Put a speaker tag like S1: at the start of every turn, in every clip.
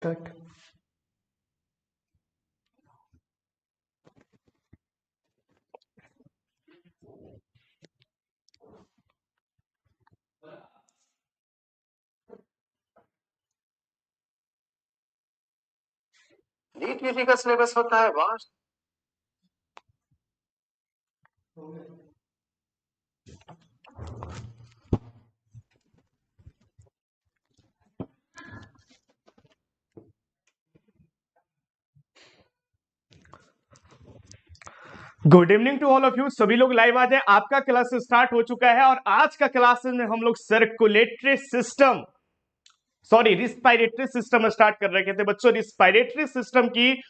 S1: Cut. NEET UG का syllabus होता है vast. Good evening to all of you. सभी लोग लाइव आ जाए, आपका क्लास स्टार्ट हो चुका है और आज का क्लास में हम लोग circulatory system, sorry respiratory system start कर रखे थे बच्चों। रिस्पायरेटरी सिस्टम की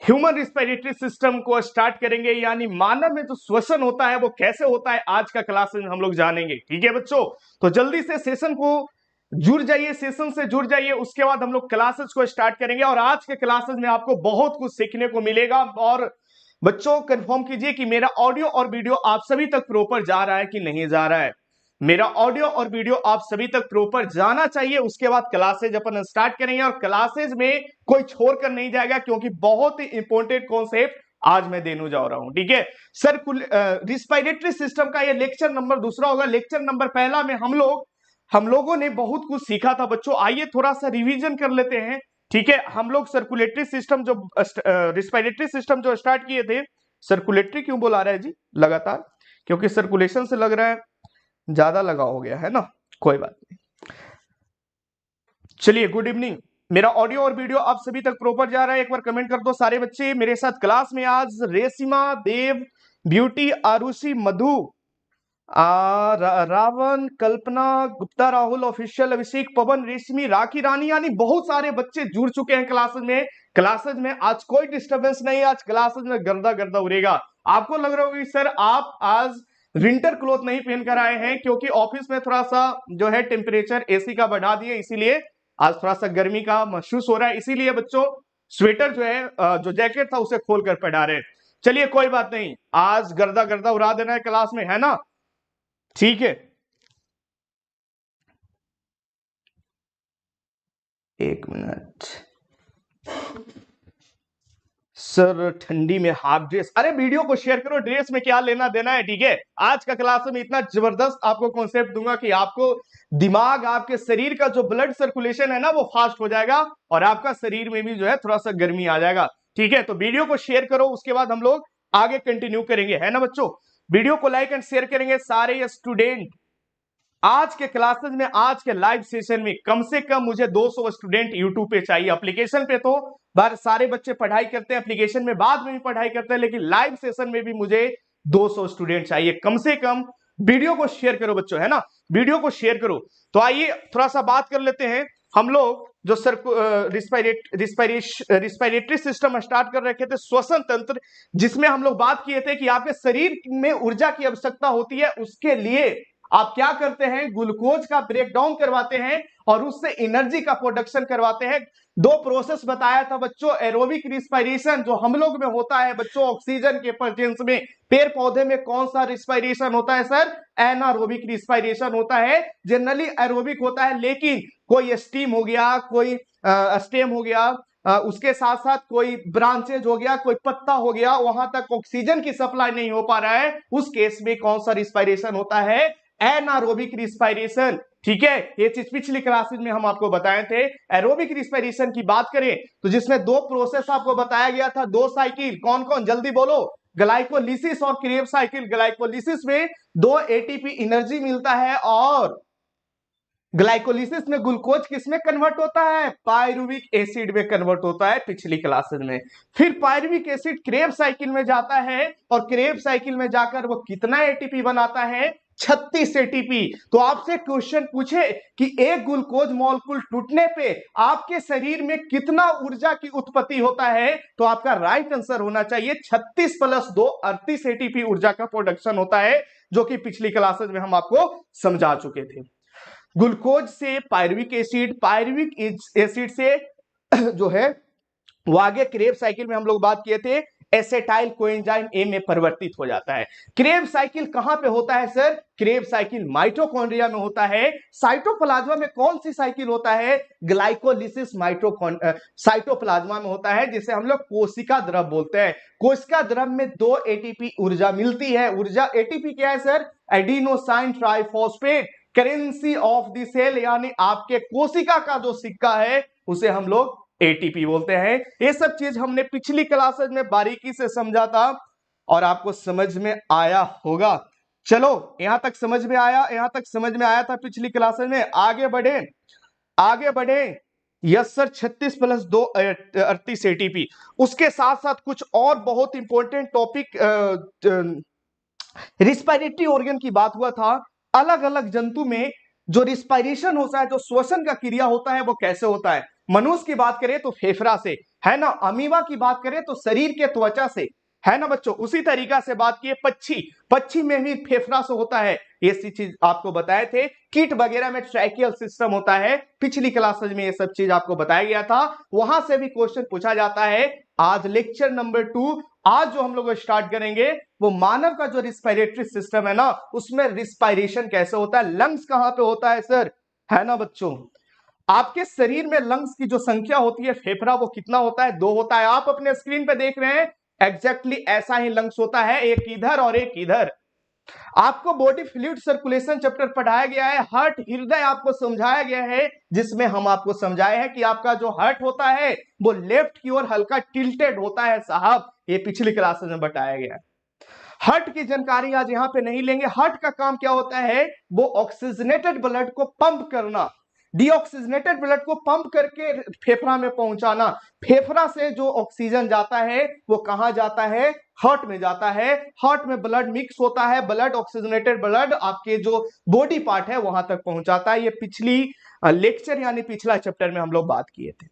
S1: ह्यूमन रिस्पायरेटरी सिस्टम को स्टार्ट करेंगे, यानी मानव में जो श्वसन होता है वो कैसे होता है आज का क्लास में हम लोग जानेंगे। ठीक है बच्चों, तो जल्दी से सेशन को जुड़ जाइए, सेशन से जुड़ जाइए, उसके बाद हम लोग क्लासेस को स्टार्ट करेंगे और आज के क्लासेस में आपको बहुत कुछ सीखने को मिलेगा। और बच्चों कंफर्म कीजिए कि मेरा ऑडियो और वीडियो आप सभी तक प्रॉपर जा रहा है कि नहीं जा रहा है। मेरा ऑडियो और वीडियो आप सभी तक प्रॉपर जाना चाहिए, उसके बाद क्लासेज अपन स्टार्ट करेंगे और क्लासेज में कोई छोड़कर नहीं जाएगा क्योंकि बहुत ही इंपॉर्टेंट कॉन्सेप्ट आज मैं देने जा रहा हूं। ठीक है सर, रिस्पायरेटरी सिस्टम का ये लेक्चर नंबर दूसरा होगा। लेक्चर नंबर पहला में हम लोगों ने बहुत कुछ सीखा था बच्चों। आइए थोड़ा सा रिवीजन कर लेते हैं। ठीक है, हम लोग सर्कुलेटरी सिस्टम जो रिस्पायरेटरी सिस्टम जो स्टार्ट किए थे, सर्कुलेटरी क्यों बोला रहा है जी लगातार, क्योंकि सर्कुलेशन से लग रहा है ज्यादा लगा हो गया है ना, कोई बात नहीं। चलिए गुड इवनिंग। मेरा ऑडियो और वीडियो आप सभी तक प्रॉपर जा रहा है, एक बार कमेंट कर दो सारे बच्चे। मेरे साथ क्लास में आज रेशिमा, देव, ब्यूटी, आरुषि, मधु, रावण, कल्पना, गुप्ता, राहुल, ऑफिशियल, अभिषेक, पवन, रेशमी, राखी, रानी, यानी बहुत सारे बच्चे जुड़ चुके हैं क्लासेज में। क्लासेज में आज कोई डिस्टर्बेंस नहीं, आज क्लासेज में गर्दा गर्दा उड़ेगा। आपको लग रहा होगा सर आप आज विंटर क्लोथ नहीं पहन कर आए हैं, क्योंकि ऑफिस में थोड़ा सा जो है टेम्परेचर एसी का बढ़ा दिए, इसीलिए आज थोड़ा सा गर्मी का महसूस हो रहा है, इसीलिए बच्चों स्वेटर जो है जो जैकेट था उसे खोल कर पहना रहे। चलिए कोई बात नहीं, आज गर्दा गर्दा उड़ा देना है क्लास में, है ना। ठीक है, एक मिनट सर, ठंडी में हाफ ड्रेस, अरे वीडियो को शेयर करो, ड्रेस में क्या लेना देना है। ठीक है, आज का क्लास में इतना जबरदस्त आपको कॉन्सेप्ट दूंगा कि आपको दिमाग, आपके शरीर का जो ब्लड सर्कुलेशन है ना वो फास्ट हो जाएगा और आपका शरीर में भी जो है थोड़ा सा गर्मी आ जाएगा। ठीक है, तो वीडियो को शेयर करो, उसके बाद हम लोग आगे कंटिन्यू करेंगे, है ना बच्चों। वीडियो को लाइक एंड शेयर करेंगे सारे स्टूडेंट। आज के क्लासेस में, आज के लाइव सेशन में कम से कम मुझे 200 स्टूडेंट यूट्यूब पे चाहिए। एप्लीकेशन पे तो बार सारे बच्चे पढ़ाई करते हैं, एप्लीकेशन में बाद में भी पढ़ाई करते हैं, लेकिन लाइव सेशन में भी मुझे 200 स्टूडेंट चाहिए कम से कम। वीडियो को शेयर करो बच्चों, है ना, वीडियो को शेयर करो। तो आइए थोड़ा सा बात कर लेते हैं। हम लोग जो रिस्पायरेटरी सिस्टम स्टार्ट कर रखे थे, श्वसन तंत्र, जिसमें हम लोग बात किए थे कि आपके शरीर में ऊर्जा की आवश्यकता होती है, उसके लिए आप क्या करते हैं, ग्लूकोज का ब्रेकडाउन करवाते हैं और उससे एनर्जी का प्रोडक्शन करवाते हैं। दो प्रोसेस बताया था बच्चों, एरोबिक रिस्पायरेशन जो हम लोग में होता है बच्चों ऑक्सीजन के प्रेजेंस में। पेड़ पौधे में कौन सा रिस्पायरेशन होता है सर, एनारोबिक रिस्पायरेशन होता है। जनरली एरोबिक होता है, लेकिन कोई स्टीम हो गया, कोई स्टेम हो गया, उसके साथ साथ कोई ब्रांचेज हो गया, कोई पत्ता हो गया, वहां तक ऑक्सीजन की सप्लाई नहीं हो पा रहा है, उस केस में कौन सा रिस्पायरेशन होता है, एनारोबिक रिस्पायरेशन। ठीक है, ये चीज पिछली क्लासेस में हम आपको बताए थे। एरोबिक रिस्पायरेशन की बात करें तो जिसमें दो प्रोसेस आपको बताया गया था, दो साइकिल, कौन कौन जल्दी बोलो, ग्लाइकोलिसिस और क्रेब साइकिल। ग्लाइकोलिसिस में 2 एटीपी एनर्जी मिलता है और ग्लाइकोलिसिस में ग्लूकोज किसमें कन्वर्ट होता है, पायरुविक एसिड में कन्वर्ट होता है पिछली क्लासेस में। फिर पायरुविक एसिड क्रेब साइकिल में जाता है और क्रेब साइकिल में जाकर वो कितना एटीपी बनाता है, 36 एटीपी। तो आपसे क्वेश्चन पूछे कि एक ग्लूकोज मॉलिक्यूल टूटने पे आपके शरीर में कितना ऊर्जा की उत्पत्ति होता है, तो आपका राइट आंसर होना चाहिए 36 + 2 38 एटीपी ऊर्जा का प्रोडक्शन होता है, जो कि पिछली क्लासेस में हम आपको समझा चुके थे। ग्लूकोज से पायरुविक एसिड, पायरुविक एसिड से जो है वो आगे क्रेब साइकिल में हम लोग बात किए थे एसेटाइल कोएंजाइम ए में परिवर्तित हो जाता है। क्रेब साइकिल कहां पे होता है सर? क्रेब साइकिल माइटोकॉन्ड्रिया में होता है। साइटोप्लाज्मा में कौन सी साइकिल होता है? ग्लाइकोलिसिस साइटोप्लाज्मा में होता है, जिसे हम लोग कोशिका द्रव बोलते हैं। कोशिका द्रव में 2 एटीपी ऊर्जा मिलती है। ऊर्जा एटीपी क्या है sir? Adenosine triphosphate, currency of the cell, यानी आपके कोशिका का जो सिक्का है उसे हम लोग एटीपी बोलते हैं। ये सब चीज हमने पिछली क्लासेस में बारीकी से समझा था और आपको समझ में आया होगा। चलो यहां तक समझ में आया, यहां तक समझ में आया था पिछली क्लासेस में। आगे बढ़े, आगे बढ़े। Yes sir, 36 + 2 38 ATP. उसके साथ साथ कुछ और बहुत इंपॉर्टेंट टॉपिक रिस्पायरेटरी ऑर्गन की बात हुआ था। अलग अलग जंतु में जो रिस्पायरेशन होता है, जो श्वसन का क्रिया होता है, वो कैसे होता है। मनुष्य की बात करें तो फेफड़ा से, है ना। अमीबा की बात करें तो शरीर के त्वचा से, है ना बच्चों। उसी तरीका से बात किए पक्षी में भी फेफड़ा से होता है। ये चीज आपको बताए थे। कीट वगैरह में ट्रैकियल सिस्टम होता है। पिछली क्लासेज में ये सब चीज आपको बताया गया था। वहां से भी क्वेश्चन पूछा जाता है। आज लेक्चर नंबर 2, आज जो हम लोग स्टार्ट करेंगे वो मानव का जो रिस्पायरेटरी सिस्टम है ना, उसमें रिस्पायरेशन कैसे होता है। लंग्स कहां पे होता है सर, है ना बच्चों। आपके शरीर में लंग्स की जो संख्या होती है, फेफड़ा, वो कितना होता है? 2 होता है। आप अपने स्क्रीन पे देख रहे हैं, एग्जैक्टली ऐसा ही लंग्स होता है, एक इधर और एक इधर। आपको बॉडी फ्लूइड सर्कुलेशन चैप्टर पढ़ाया गया है। हार्ट, हृदय आपको समझाया गया है, जिसमें हम आपको समझाए हैं कि आपका जो हार्ट होता है वो लेफ्ट की ओर हल्का टिल्टेड होता है साहब। ये पिछली क्लासेस में बताया गया है। हार्ट की जानकारी आज यहां पे नहीं लेंगे। हार्ट का काम क्या होता है? वो ऑक्सीजनेटेड ब्लड को पंप करना, डीऑक्सीजनेटेड ब्लड को पंप करके फेफड़ा में पहुंचाना। फेफड़ा से जो ऑक्सीजन जाता है वो कहां जाता है? हार्ट में जाता है। हार्ट में ब्लड मिक्स होता है। ब्लड, ऑक्सीजनेटेड ब्लड आपके जो बॉडी पार्ट है वहां तक पहुंचाता है। ये पिछली लेक्चर यानी पिछला चैप्टर में हम लोग बात किए थे।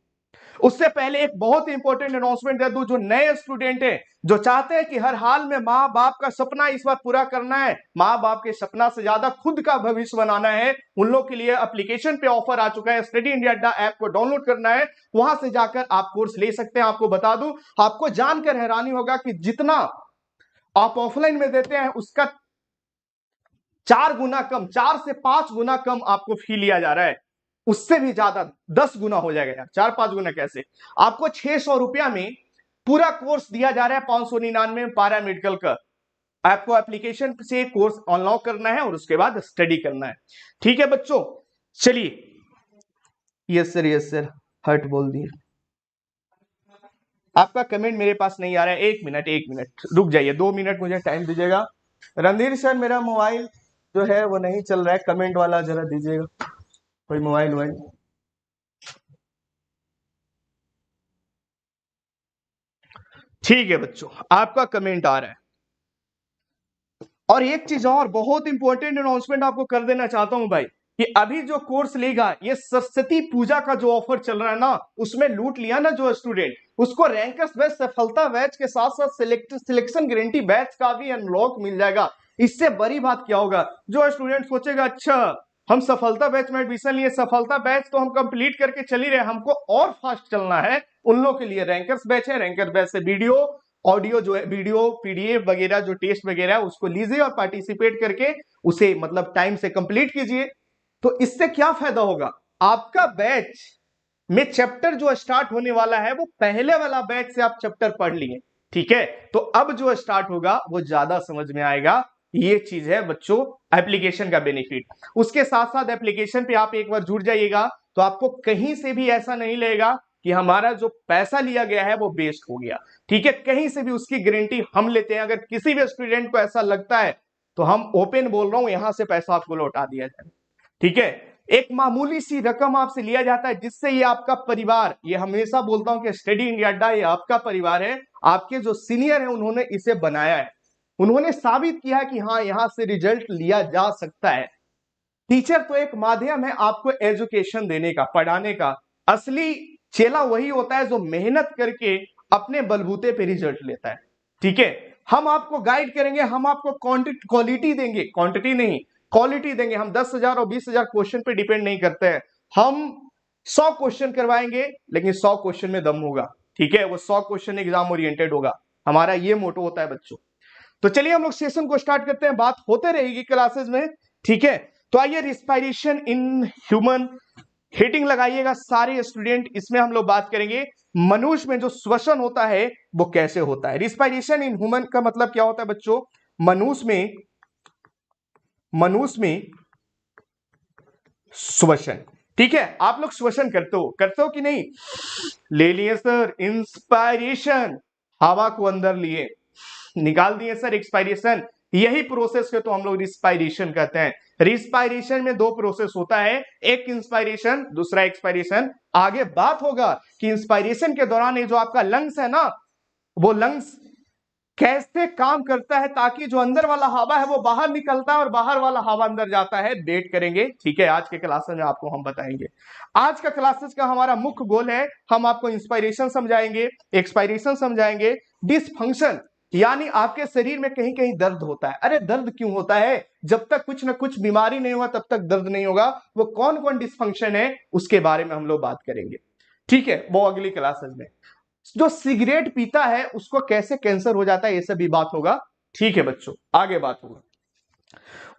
S1: उससे पहले एक बहुत इंपॉर्टेंट अनाउंसमेंट दे दूं। जो नए स्टूडेंट हैं, जो चाहते हैं कि हर हाल में माँ बाप का सपना इस बार पूरा करना है, माँ बाप के सपना से ज्यादा खुद का भविष्य बनाना है, उन लोग के लिए एप्लीकेशन पे ऑफर आ चुका है। स्टडी इंडिया अड्डा ऐप को डाउनलोड करना है, वहां से जाकर आप कोर्स ले सकते हैं। आपको बता दूं, आपको जानकर हैरानी होगा कि जितना आप ऑफलाइन में देते हैं उसका 4 गुना कम, 4 से 5 गुना कम आपको फी लिया जा रहा है। उससे भी ज्यादा 10 गुना हो जाएगा यार। 4-5 गुना कैसे? आपको 600 रुपया में पूरा कोर्स दिया जा रहा है। 599 में पैरा मेडिकल का। आपको एप्लीकेशन से कोर्स अनलॉक करना है और उसके बाद स्टडी करना है। ठीक है बच्चों, चलिए। Yes sir, yes sir, hurt बोल दिए। आपका कमेंट मेरे पास नहीं आ रहा है। 1 मिनट, 1 मिनट रुक जाइए, 2 मिनट मुझे टाइम दीजिएगा। रणधीर सर, मेरा मोबाइल जो है वो नहीं चल रहा है, कमेंट वाला जरा दीजिएगा, कोई मोबाइल वोबाइल। ठीक है बच्चों, आपका कमेंट आ रहा है। और एक चीज और बहुत इंपॉर्टेंट अनाउंसमेंट आपको कर देना चाहता हूं भाई, कि अभी जो कोर्स लेगा, ये सरस्वती पूजा का जो ऑफर चल रहा है ना, उसमें लूट लिया ना जो स्टूडेंट, उसको रैंकर्स बैच, सफलता बैच के साथ साथ सिलेक्शन गारंटी बैच का भी अनलॉक मिल जाएगा। इससे बड़ी बात क्या होगा? जो स्टूडेंट सोचेगा अच्छा हम सफलता बैच में एडमिशन लिए, सफलता बैच तो हम कंप्लीट करके चल ही रहे, हमको और फास्ट चलना है, उन लोग के लिए रैंकर्स बैच है। रैंकर्स बैच से वीडियो, ऑडियो जो है, वीडियो, पीडीएफ वगैरह जो टेस्ट वगैरह है उसको लीजिए और पार्टिसिपेट करके उसे मतलब टाइम से कंप्लीट कीजिए। तो इससे क्या फायदा होगा? आपका बैच में चैप्टर जो स्टार्ट होने वाला है वो पहले वाला बैच से आप चैप्टर पढ़ लिए, ठीक है। तो अब जो स्टार्ट होगा वो ज्यादा समझ में आएगा। ये चीज है बच्चों एप्लीकेशन का बेनिफिट। उसके साथ साथ एप्लीकेशन पे आप एक बार जुड़ जाइएगा तो आपको कहीं से भी ऐसा नहीं लगेगा कि हमारा जो पैसा लिया गया है वो वेस्ट हो गया, ठीक है। कहीं से भी उसकी गारंटी हम लेते हैं। अगर किसी भी स्टूडेंट को ऐसा लगता है तो हम ओपन बोल रहा हूं, यहां से पैसा आपको लौटा दिया जाए, ठीक है। एक मामूली सी रकम आपसे लिया जाता है, जिससे ये आपका परिवार, ये हमेशा बोलता हूं कि स्टडी इंडिया अड्डा ये आपका परिवार है। आपके जो सीनियर है उन्होंने इसे बनाया है, उन्होंने साबित किया है कि हाँ यहां से रिजल्ट लिया जा सकता है। टीचर तो एक माध्यम है आपको एजुकेशन देने का, पढ़ाने का। असली चेला वही होता है जो मेहनत करके अपने बलबूते पे रिजल्ट लेता है, ठीक है। हम आपको गाइड करेंगे, हम आपको क्वालिटी देंगे, क्वांटिटी नहीं क्वालिटी देंगे। हम 10,000 और 20,000 क्वेश्चन पे डिपेंड नहीं करते हैं। हम 100 क्वेश्चन करवाएंगे, लेकिन 100 क्वेश्चन में दम होगा, ठीक है। वो 100 क्वेश्चन एग्जाम ओरिएंटेड होगा। हमारा ये मोटो होता है बच्चों। तो चलिए हम लोग सेशन को स्टार्ट करते हैं, बात होते रहेगी क्लासेस में, ठीक है। तो आइए, रिस्पायरेशन इन ह्यूमन, हेडिंग लगाइएगा सारे स्टूडेंट। इसमें हम लोग बात करेंगे मनुष्य में जो श्वसन होता है वो कैसे होता है। रिस्पायरेशन इन ह्यूमन का मतलब क्या होता है बच्चों? मनुष्य में श्वसन, ठीक है। आप लोग श्वसन करते हो कि नहीं? ले लिए सर इंस्पायरेशन, हवा को अंदर लिए, निकाल दिए सर एक्सपायरेशन, यही प्रोसेस को तो हम लोग रिस्पायरेशन कहते हैं। रिस्पायरेशन में दो प्रोसेस होता है, एक इंस्पायरेशन, दूसरा एक्सपायरेशन। आगे बात होगा कि इंस्पायरेशन के दौरान ये जो आपका लंग्स है ना, वो लंग्स कैसे काम करता है ताकि जो अंदर वाला हवा है वो बाहर निकलता है और बाहर वाला हवा अंदर जाता है, वेट करेंगे, ठीक है। आज के क्लासेस में आपको हम बताएंगे। आज का क्लासेस का हमारा मुख्य गोल है, हम आपको इंस्पायरेशन समझाएंगे, एक्सपायरेशन समझाएंगे, डिसफंक्शन यानी आपके शरीर में कहीं कहीं दर्द होता है। अरे दर्द क्यों होता है? जब तक कुछ ना कुछ बीमारी नहीं होगा तब तक दर्द नहीं होगा। वो कौन कौन डिसफंक्शन है उसके बारे में हम लोग बात करेंगे, ठीक है, वो अगली क्लासेस में। जो सिगरेट पीता है उसको कैसे कैंसर हो जाता है ये सब भी बात होगा, ठीक है बच्चों, आगे बात होगा।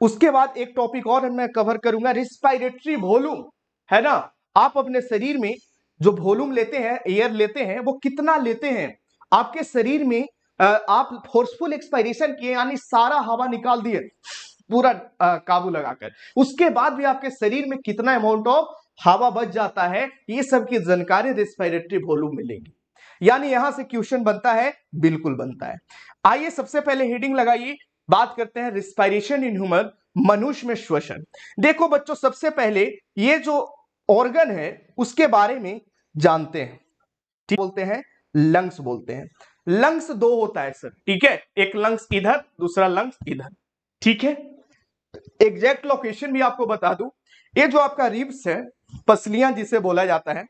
S1: उसके बाद एक टॉपिक और मैं कवर करूंगा, रिस्पायरेटरी वॉल्यूम, है ना। आप अपने शरीर में जो वॉल्यूम लेते हैं, एयर लेते हैं, वो कितना लेते हैं आपके शरीर में। आप फोर्सफुल एक्सपायरेशन किए यानी सारा हवा निकाल दिए पूरा काबू लगाकर, उसके बाद भी आपके शरीर में कितना अमाउंट ऑफ हवा बच जाता है, ये सब की जानकारी रिस्पायरेटरी वॉल्यूम मिलेगी। यानी यहां से क्वेश्चन बनता है, बिल्कुल बनता है। आइए सबसे पहले हेडिंग लगाइए, बात करते हैं रिस्पायरेशन इन ह्यूमन, मनुष्य में श्वसन। देखो बच्चों, सबसे पहले ये जो ऑर्गन है उसके बारे में जानते हैं, ठीक, बोलते हैं लंग्स बोलते हैं। लंग्स दो होता है सर, ठीक है, एक लंग्स इधर, दूसरा लंग्स इधर, ठीक है। एग्जैक्ट लोकेशन भी आपको बता दूं, ये जो आपका रिब्स है, पसलियां जिसे बोला जाता है,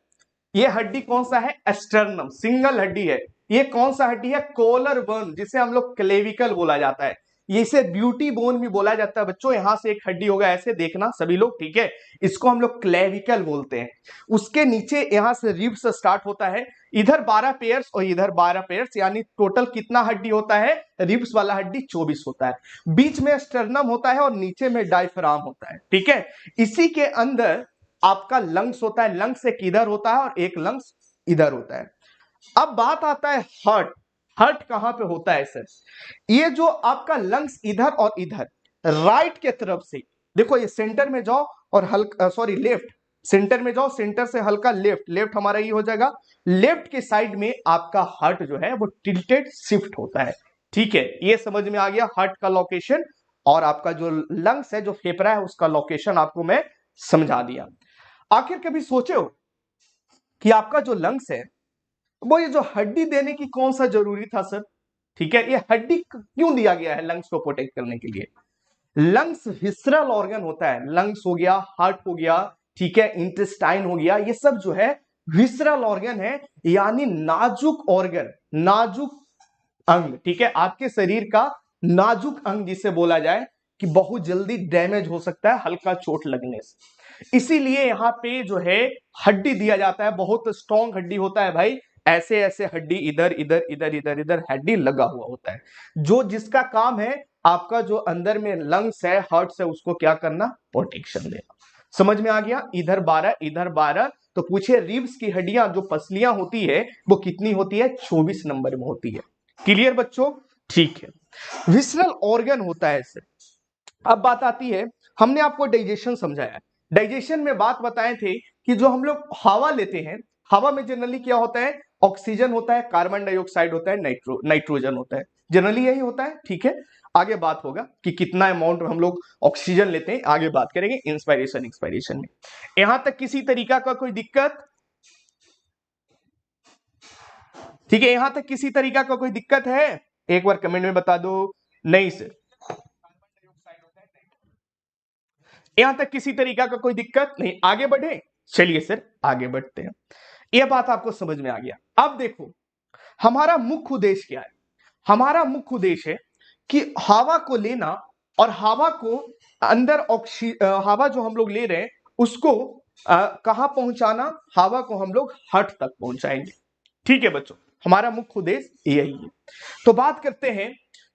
S1: ये हड्डी कौन सा है? एस्टर्नम, सिंगल हड्डी है। ये कौन सा हड्डी है? कॉलर बोन, जिसे हम लोग क्लेविकल बोला जाता है, इसे ब्यूटी बोन भी बोला जाता है बच्चों। यहां से एक हड्डी होगा, ऐसे देखना सभी लोग, ठीक है, इसको हम लोग क्लेविकल बोलते हैं। उसके नीचे यहां से रिब्स स्टार्ट होता है, इधर 12 पेयर्स और इधर 12 पेयर्स, यानी टोटल कितना हड्डी होता है? रिब्स वाला हड्डी 24 होता है। बीच में स्टर्नम होता है और नीचे में डायफ्राम होता है, ठीक है। इसी के अंदर आपका लंग्स होता है, लंग्स एक इधर होता है और एक लंग्स इधर होता है। अब बात आता है हार्ट। हार्ट कहां पे होता है सर? ये जो आपका लंग्स इधर और इधर, राइट के तरफ से देखो, ये सेंटर में जाओ और हल्का, सॉरी लेफ्ट, सेंटर में जाओ, सेंटर से हल्का लेफ्ट, लेफ्ट हमारा ये हो जाएगा। लेफ्ट के साइड में आपका हार्ट जो है वो टिल्टेड शिफ्ट होता है, ठीक है। ये समझ में आ गया हार्ट का लोकेशन, और आपका जो लंग्स है, जो फेफड़ा है, उसका लोकेशन आपको मैं समझा दिया। आखिर कभी सोचे हो कि आपका जो लंग्स है वो ये जो हड्डी देने की कौन सा जरूरी था सर? ठीक है, ये हड्डी क्यों दिया गया है लंग्स को प्रोटेक्ट करने के लिए? लंग्स विसरल ऑर्गन होता है, लंग्स हो गया, हार्ट हो गया, ठीक है, इंटेस्टाइन हो गया, ये सब जो है विसरल ऑर्गन है, यानी नाजुक ऑर्गन, नाजुक अंग, ठीक है, आपके शरीर का नाजुक अंग जिसे बोला जाए, कि बहुत जल्दी डैमेज हो सकता है हल्का चोट लगने से। इसीलिए यहां पे जो है हड्डी दिया जाता है, बहुत स्ट्रॉन्ग हड्डी होता है भाई, ऐसे ऐसे हड्डी इधर इधर इधर इधर इधर हड्डी लगा हुआ होता है, जो जिसका काम है आपका जो अंदर में लंग्स है, हार्ट से, उसको क्या करना? प्रोटेक्शन देना। समझ में आ गया? इधर 12 इधर 12। तो पूछे रिब्स की हड्डियां जो पसलियां होती है वो कितनी होती है? 24 नंबर में होती है। क्लियर बच्चों? ठीक है, विसरल ऑर्गन होता है सर। अब बात आती है, हमने आपको डाइजेशन समझाया, डाइजेशन में बात बताए थे कि जो हम लोग हवा लेते हैं, हवा में जनरली क्या होता है? ऑक्सीजन होता है, कार्बन डाइऑक्साइड होता है, नाइट्रोजन होता है, जनरली यही होता है, ठीक है। आगे बात होगा कि कितना अमाउंट हम लोग ऑक्सीजन लेते हैं, आगे बात करेंगे इंस्पायरेशन एक्सपायरेशन में। यहां तक किसी तरीका का कोई दिक्कत? ठीक है, यहां तक किसी तरीका का कोई दिक्कत है? एक बार कमेंट में बता दो। नहीं सर, यहां तक किसी तरीका का कोई दिक्कत नहीं, आगे बढ़े? चलिए सर आगे बढ़ते हैं। यह बात आपको समझ में आ गया। अब देखो हमारा मुख्य उद्देश्य क्या है? हमारा मुख्य उद्देश्य है कि हवा को लेना और हवा को अंदर हवा जो हम लोग ले रहे हैं उसको कहां पहुंचाना? हवा को हम लोग हार्ट तक पहुंचाएंगे, ठीक है बच्चों। हमारा मुख्य उद्देश्य यही है। तो बात करते हैं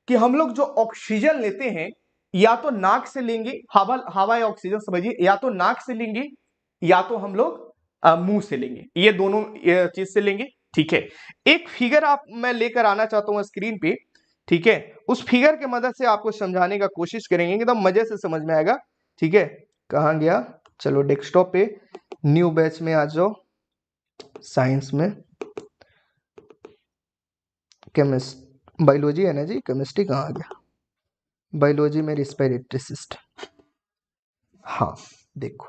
S1: कि हम लोग जो ऑक्सीजन लेते हैं या तो नाक से लेंगे, हवा या ऑक्सीजन समझिए, या तो नाक से लेंगे या तो हम लोग मुंह से लेंगे, ये दोनों चीज से लेंगे। ठीक है, एक फिगर मैं लेकर आना चाहता हूं स्क्रीन पे। ठीक है, उस फिगर की मदद से आपको समझाने का कोशिश करेंगे, एकदम मजे से समझ में आएगा। ठीक है, कहां गया, चलो डेस्कटॉप पे न्यू बैच में आ जाओ, साइंस में बायोलॉजी है ना जी, केमिस्ट्री कहाँ आ गया, बायोलॉजी में रिस्पिरेटरी सिस्टम। हाँ देखो,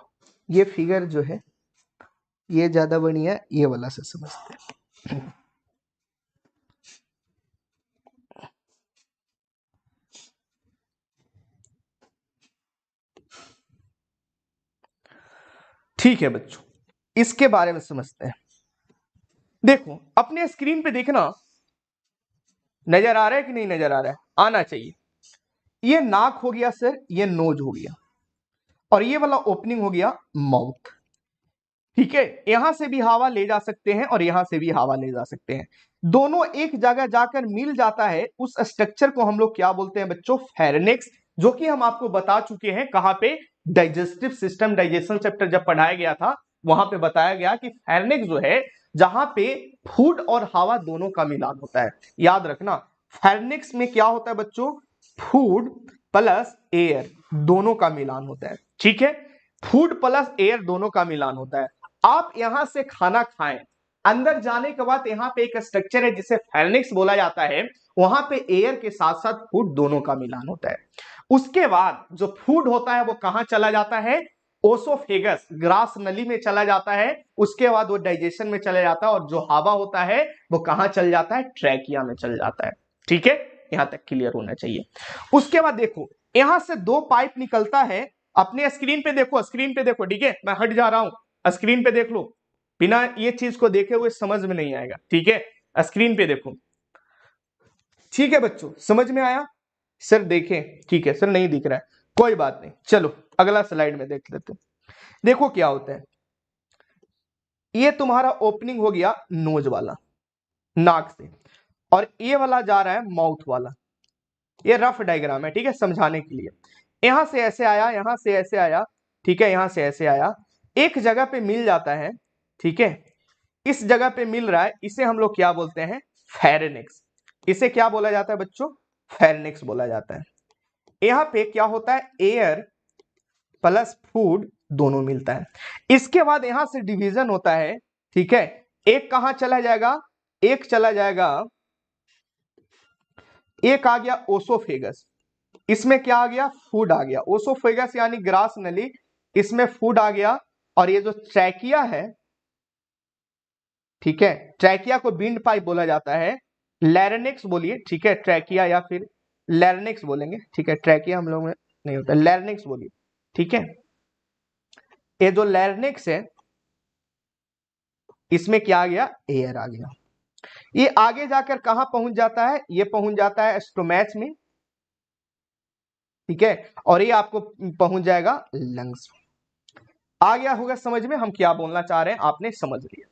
S1: ये फिगर जो है ये ज्यादा बढ़िया है, ये वाला से समझते हैं। ठीक है बच्चों, इसके बारे में समझते हैं। देखो अपने स्क्रीन पे देखना, नजर आ रहा है कि नहीं नजर आ रहा है, आना चाहिए। ये नाक हो गया सर, ये नोज हो गया, और ये वाला ओपनिंग हो गया माउथ। ठीक है, यहां से भी हवा ले जा सकते हैं और यहां से भी हवा ले जा सकते हैं, दोनों एक जगह जाकर मिल जाता है। उस स्ट्रक्चर को हम लोग क्या बोलते हैं बच्चों, फेरेनिक्स, जो कि हम आपको बता चुके हैं कहां पे, डाइजेस्टिव सिस्टम, डाइजेशन चैप्टर जब पढ़ाया गया था वहां पे बताया गया कि फेरेनिक्स जो है जहां पे फूड और हवा दोनों का मिलान होता है। याद रखना, फेरेनिक्स में क्या होता है बच्चों, फूड प्लस एयर दोनों का मिलान होता है। ठीक है, फूड प्लस एयर दोनों का मिलान होता है। आप यहां से खाना खाएं, अंदर जाने के बाद यहां पे एक स्ट्रक्चर है जिसे फेरेनिक्स बोला जाता है, वहां पे एयर के साथ साथ फूड दोनों का मिलान होता है। उसके बाद जो फूड होता है वो कहां चला जाता है, ओसोफेगस, ग्रास नली में चला जाता है। उसके बाद वो डाइजेशन में चला जाता है, और जो हवा होता है वो कहां चल जाता है, ट्रैकिया में चल जाता है। ठीक है, यहां तक क्लियर होना चाहिए। उसके बाद देखो, यहां से दो पाइप निकलता है, अपने स्क्रीन पे देखो, स्क्रीन पे देखो। ठीक है, मैं हट जा रहा हूं, स्क्रीन पे देख लो, बिना ये चीज को देखे हुए समझ में नहीं आएगा। ठीक है, स्क्रीन पे देखो। ठीक है बच्चों, समझ में आया? सर देखें, ठीक है सर नहीं दिख रहा है, कोई बात नहीं, चलो अगला स्लाइड में देख लेते हैं। देखो क्या होता है, ये तुम्हारा ओपनिंग हो गया नोज वाला, नाक से, और ये वाला जा रहा है माउथ वाला। ये रफ डायग्राम है, ठीक है, समझाने के लिए। यहां से ऐसे आया, यहां से ऐसे आया, ठीक है, यहां से ऐसे आया, एक जगह पे मिल जाता है। ठीक है, इस जगह पे मिल रहा है, इसे हम लोग क्या बोलते हैं, फेरेनिक्स। इसे क्या बोला जाता है बच्चों, फेरेनिक्स बोला जाता है। यहां पे क्या होता है, एयर प्लस फूड दोनों मिलता है। इसके बाद यहां से डिवीजन होता है। ठीक है, एक कहां चला जाएगा, एक चला जाएगा, एक आ गया ओसोफेगस, इसमें क्या आ गया, फूड आ गया। ओसोफेगस यानी ग्रास नली, इसमें फूड आ गया। और ये जो ट्रैकिया है, ठीक है, ट्रैकिया को विंड पाइप बोला जाता है, लैरिंक्स बोलिए, ठीक है, ट्रैकिया या फिर लैरिंक्स बोलेंगे। ठीक है, ट्रैकिया हम लोग में नहीं होता, लैरिंक्स बोलिए। ठीक है, ये जो लैरिंक्स है इसमें क्या आ गया, एयर आ गया। ये आगे जाकर कहां पहुंच जाता है, ये पहुंच जाता है स्टोमैच में। ठीक है, और ये आपको पहुंच जाएगा लंग्स में। आ गया होगा समझ में हम क्या बोलना चाह रहे हैं, आपने समझ लिया।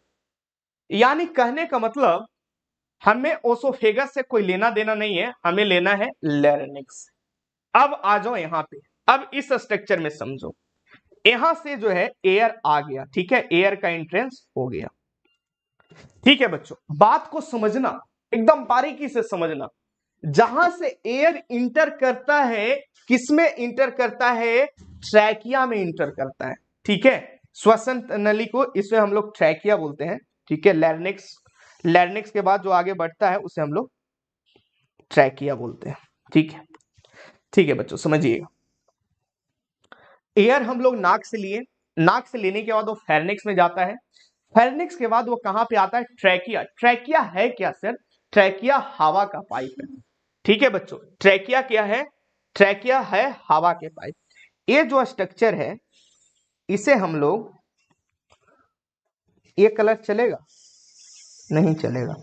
S1: यानी कहने का मतलब, हमें ओसोफेगस से कोई लेना देना नहीं है, हमें लेना है लैरिंक्स। अब आ जाओ यहां पे, अब इस स्ट्रक्चर में समझो, यहां से जो है एयर आ गया। ठीक है, एयर का एंट्रेंस हो गया। ठीक है बच्चों, बात को समझना, एकदम बारीकी से समझना। जहां से एयर इंटर करता है, किसमें इंटर करता है, ट्रैकिया में इंटर करता है। ठीक है, श्वसन नली को इसमें हम लोग ट्रैकिया बोलते हैं। ठीक है, लैरिंक्स, लैरिंक्स के बाद जो आगे बढ़ता है उसे हम लोग ट्रैकिया बोलते हैं। ठीक है, ठीक है बच्चों समझिएगा। एयर हम लोग नाक से लिए, नाक से लेने के बाद वो फेरेनिक्स में जाता है, फेरेनिक्स के बाद वो कहां पे आता है, ट्रैकिया। ट्रैकिया है क्या सर, ट्रैकिया हवा का पाइप है। ठीक है बच्चों, ट्रैकिया क्या है, ट्रैकिया है हवा के पाइप। ये जो स्ट्रक्चर है इसे हम लोग, ये कलर चलेगा, नहीं चलेगा,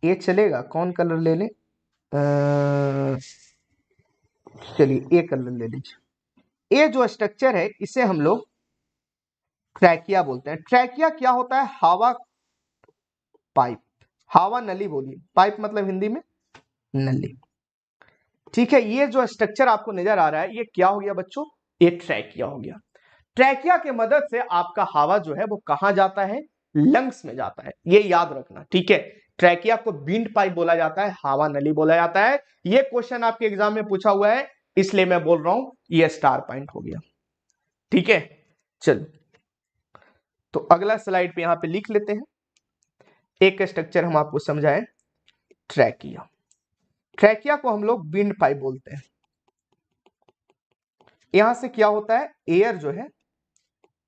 S1: ये चलेगा, कौन कलर ले ले, चलिए ये कलर ले लीजिए। ये जो स्ट्रक्चर है इसे हम लोग ट्रैकिया बोलते हैं। ट्रैकिया क्या होता है, हवा पाइप। हवा नली बोलिए, पाइप मतलब हिंदी में नली। ठीक है, ये जो स्ट्रक्चर आपको नजर आ रहा है ये क्या हो गया बच्चों, ये ट्रैकिया हो गया। ट्रैकिया के मदद से आपका हवा जो है वो कहां जाता है, लंग्स में जाता है, ये याद रखना। ठीक है, ट्रैकिया को विंड पाइप बोला जाता है, हवा नली बोला जाता है। ये क्वेश्चन आपके एग्जाम में पूछा हुआ है, इसलिए मैं बोल रहा हूं ये स्टार पॉइंट हो गया। ठीक है, चलो तो अगला स्लाइड पे यहां पे लिख लेते हैं। एक स्ट्रक्चर हम आपको समझाएं, ट्रैकिया। ट्रैकिया को हम लोग विंड पाइप बोलते हैं। यहां से क्या होता है, एयर जो है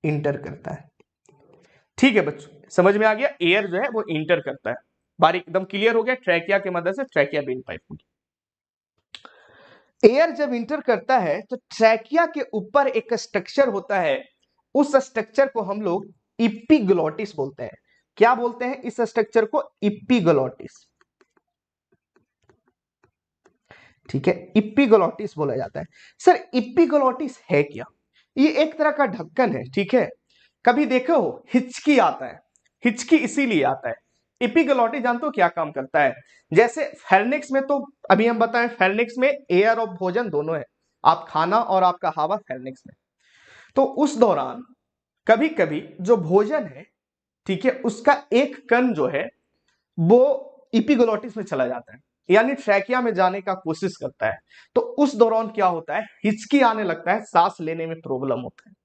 S1: इंटर करता है। ठीक है बच्चों, समझ में आ गया, एयर जो है वो इंटर करता है। बारीक एकदम क्लियर हो गया, ट्रैकिया की मदद से ट्रैकिया विंड पाइप होगी। एयर जब इंटर करता है तो ट्रैकिया के ऊपर एक स्ट्रक्चर होता है, उस स्ट्रक्चर को हम लोग इपिग्लोटिस बोलते हैं। क्या बोलते हैं इस स्ट्रक्चर को, इपिग्लोटिस। ठीक है, इपिग्लोटिस बोला जाता है। सर इपिग्लोटिस है क्या, ये एक तरह का ढक्कन है। ठीक है, कभी देखो हो हिचकी आता है, हिचकी इसीलिए आता है। इपिग्लोटिस जानते हो क्या काम करता है, जैसे फेर्निक्स में, तो अभी हम बताएं फेर्निक्स में एयर और भोजन दोनों है, आप खाना और आपका हवा फेर्निक्स में। तो उस दौरान कभी कभी जो भोजन है, ठीक है, उसका एक कण जो है वो इपिग्लोटिस में चला जाता है, यानी ट्रैकिया में जाने का कोशिश करता है। तो उस दौरान क्या होता है, हिचकी आने लगता है, सांस लेने में प्रॉब्लम होता है।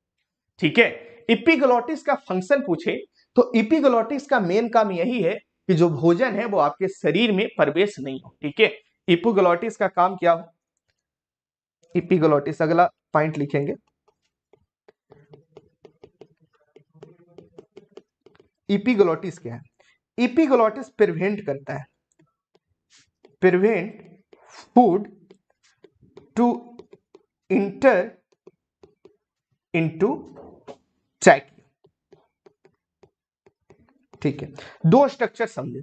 S1: ठीक है, इपिग्लोटिस का फंक्शन पूछे तो इपिग्लोटिस का मेन काम यही है कि जो भोजन है वो आपके शरीर में प्रवेश नहीं हो। ठीक है, इपिग्लोटिस का काम क्या हो, इपिग्लोटिस अगला पॉइंट लिखेंगे। इपिग्लोटिस क्या है, इपिग्लोटिस प्रिवेंट करता है, prevent food to enter into trachea. ठीक है, दो स्ट्रक्चर समझे।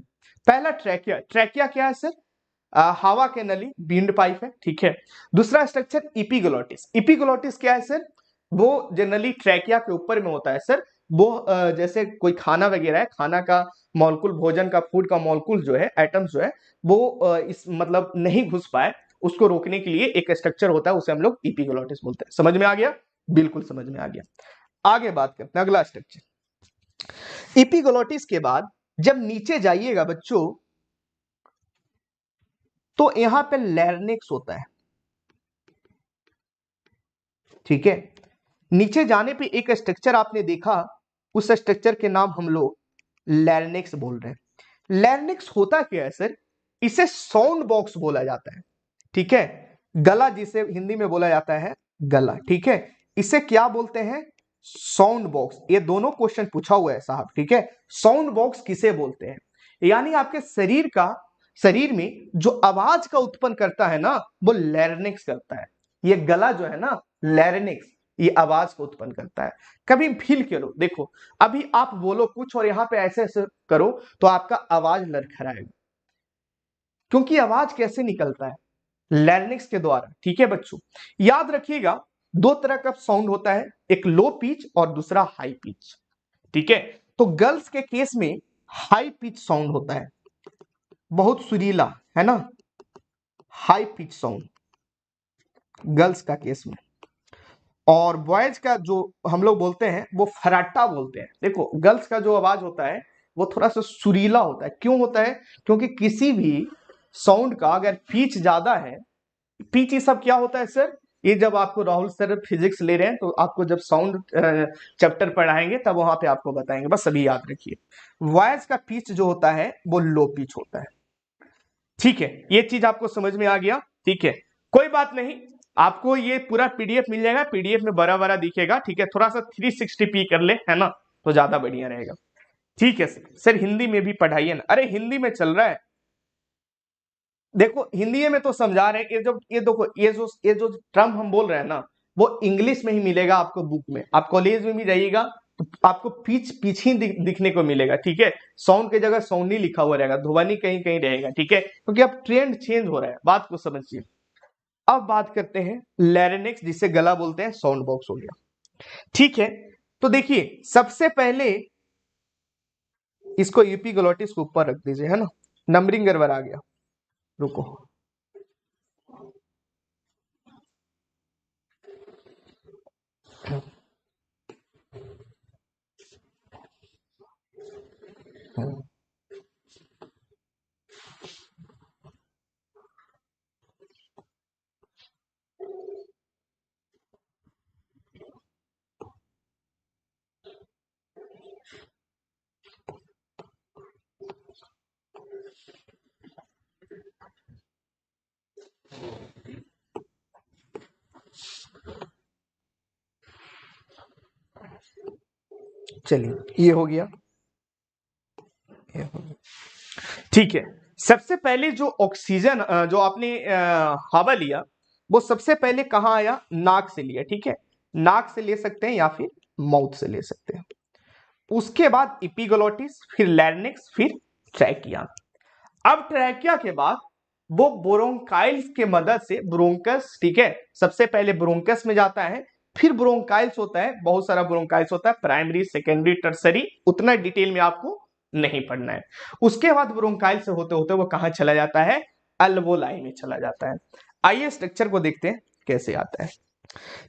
S1: पहला ट्रैकिया, ट्रैकिया क्या है सर, हवा के नली विंड पाइप है। ठीक है, दूसरा स्ट्रक्चर इपिग्लोटिस। इपिग्लोटिस क्या है सर, वो जनरली ट्रैकिया के ऊपर में होता है सर। वो जैसे कोई खाना वगैरह है, खाना का मॉलिक्यूल, भोजन का, फूड का मॉलिक्यूल जो है, एटम्स जो है वो इस मतलब नहीं घुस पाए, उसको रोकने के लिए एक स्ट्रक्चर होता है, उसे हम लोग इपिग्लोटिस बोलते हैं। समझ में आ गया, बिल्कुल समझ में आ गया। आगे बात करते हैं अगला स्ट्रक्चर। इपिग्लोटिस के बाद जब नीचे जाइएगा बच्चों तो यहां पे लैरिंक्स होता है। ठीक है, नीचे जाने पे एक स्ट्रक्चर आपने देखा, उस स्ट्रक्चर के नाम हम लोग लैरिंक्स बोल रहे हैं। लैरिंक्स होता क्या है सर, इसे साउंड बॉक्स बोला जाता है। ठीक है, गला जिसे हिंदी में बोला जाता है गला। ठीक है, इसे क्या बोलते हैं, साउंड बॉक्स। ये दोनों क्वेश्चन पूछा हुआ है साहब। ठीक है, साउंड बॉक्स किसे बोलते हैं, यानी आपके शरीर में जो आवाज का उत्पन्न करता है ना, वो लैरिंक्स करता है। ये गला जो है ना, लैरिंक्स, ये आवाज को उत्पन्न करता है। कभी फील करो, देखो अभी आप बोलो कुछ और यहां पे ऐसे ऐसे करो तो आपका आवाज लड़खड़ाएगा, क्योंकि आवाज कैसे निकलता है, लैरिंक्स के द्वारा। ठीक है बच्चों, याद रखिएगा दो तरह का साउंड होता है, एक लो पिच और दूसरा हाई पिच। ठीक है, तो गर्ल्स के केस में हाई पिच साउंड होता है, बहुत सुरीला, है ना, हाई पिच साउंड गर्ल्स का केस में। और बॉयज का जो हम लोग बोलते हैं वो फराटा बोलते हैं। देखो गर्ल्स का जो आवाज होता है वो थोड़ा सा सुरीला होता है। क्यों होता है, क्योंकि किसी भी साउंड का अगर पिच ज्यादा है, पिच ये सब क्या होता है सर, ये जब आपको राहुल सर फिजिक्स ले रहे हैं तो आपको जब साउंड चैप्टर पढ़ाएंगे तब वहां पे आपको बताएंगे, बस अभी याद रखिए। वॉइस का पिच जो होता है वो लो पिच होता है। ठीक है, ये चीज आपको समझ में आ गया। ठीक है, कोई बात नहीं, आपको ये पूरा पीडीएफ मिल जाएगा, पीडीएफ में बड़ा बड़ा दिखेगा। ठीक है, थोड़ा सा 360p कर ले, है ना, तो ज्यादा बढ़िया रहेगा। ठीक है सर हिंदी में भी पढ़ाइए ना, अरे हिंदी में चल रहा है, देखो हिंदी में तो समझा रहे हैं। ये देखो ये जो टर्म हम बोल रहे हैं ना, वो इंग्लिश में ही मिलेगा आपको बुक में। आप कॉलेज में भी जाइएगा तो आपको पिच ही दिखने को मिलेगा। ठीक है, साउंड की जगह साउंड ही लिखा हुआ रहेगा, ध्वनि कहीं कहीं रहेगा। ठीक है, क्योंकि अब ट्रेंड चेंज हो रहा है, बात को समझिए। अब बात करते हैं लैरिंक्स, जिसे गला बोलते हैं, साउंड बॉक्स हो गया। ठीक है, तो देखिए सबसे पहले इसको एपिग्लोटिस को ऊपर रख दीजिए, है ना, नंबरिंग गड़बड़ आ गया, रुको। चलिए ये हो गया, ये हो गया। ठीक है, सबसे पहले जो ऑक्सीजन जो आपने हवा लिया वो सबसे पहले कहाँ आया, नाक से लिया, ठीक है, नाक से ले सकते हैं या फिर माउथ से ले सकते हैं। उसके बाद इपिग्लोटिस, फिर लैरिंक्स, फिर ट्रैकिया। अब ट्रैकिया के बाद वो ब्रोंकाइल्स के मदद से ब्रोंकस, ठीक है, सबसे पहले ब्रोंकस में जाता है, फिर ब्रोंकाइल्स होता है, बहुत सारा ब्रोंकाइल्स होता है, प्राइमरी, सेकेंडरी, टर्सरी, उतना डिटेल में आपको नहीं पढ़ना है। उसके बाद ब्रोंकाइल से होते होते वो कहां चला जाता है, अल्वोलाई में चला जाता है। आइए स्ट्रक्चर को देखते हैं कैसे आता है।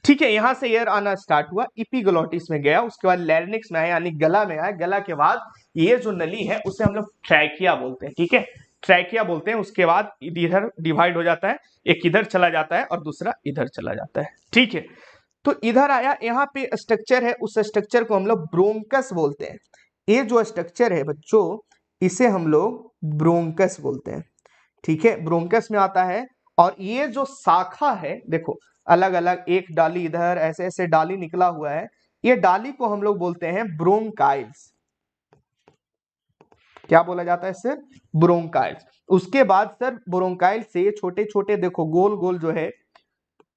S1: ठीक है, यहां से एयर आना स्टार्ट हुआ, इपिग्लोटिस में गया, उसके बाद लैरिंक्स में आया यानी गला में आया, गला के बाद ये जो नली है उसे हम लोग ट्रैकिया बोलते हैं, ठीक है, ट्रैकिया बोलते हैं। उसके बाद इधर डिवाइड हो जाता है, एक इधर चला जाता है और दूसरा इधर चला जाता है, ठीक है। तो इधर आया, यहाँ पे स्ट्रक्चर है, उस स्ट्रक्चर को हम लोग ब्रोंकस बोलते हैं। ये जो स्ट्रक्चर है बच्चों, इसे हम लोग ब्रोंकस बोलते हैं, ठीक है, ब्रोंकस में आता है। और ये जो शाखा है देखो, अलग अलग एक डाली इधर, ऐसे ऐसे डाली निकला हुआ है, ये डाली को हम लोग बोलते हैं ब्रोंकाइल्स। क्या बोला जाता है सर, ब्रोंकाइल्स। उसके बाद सर ब्रोंकाइल से छोटे छोटे देखो गोल गोल जो है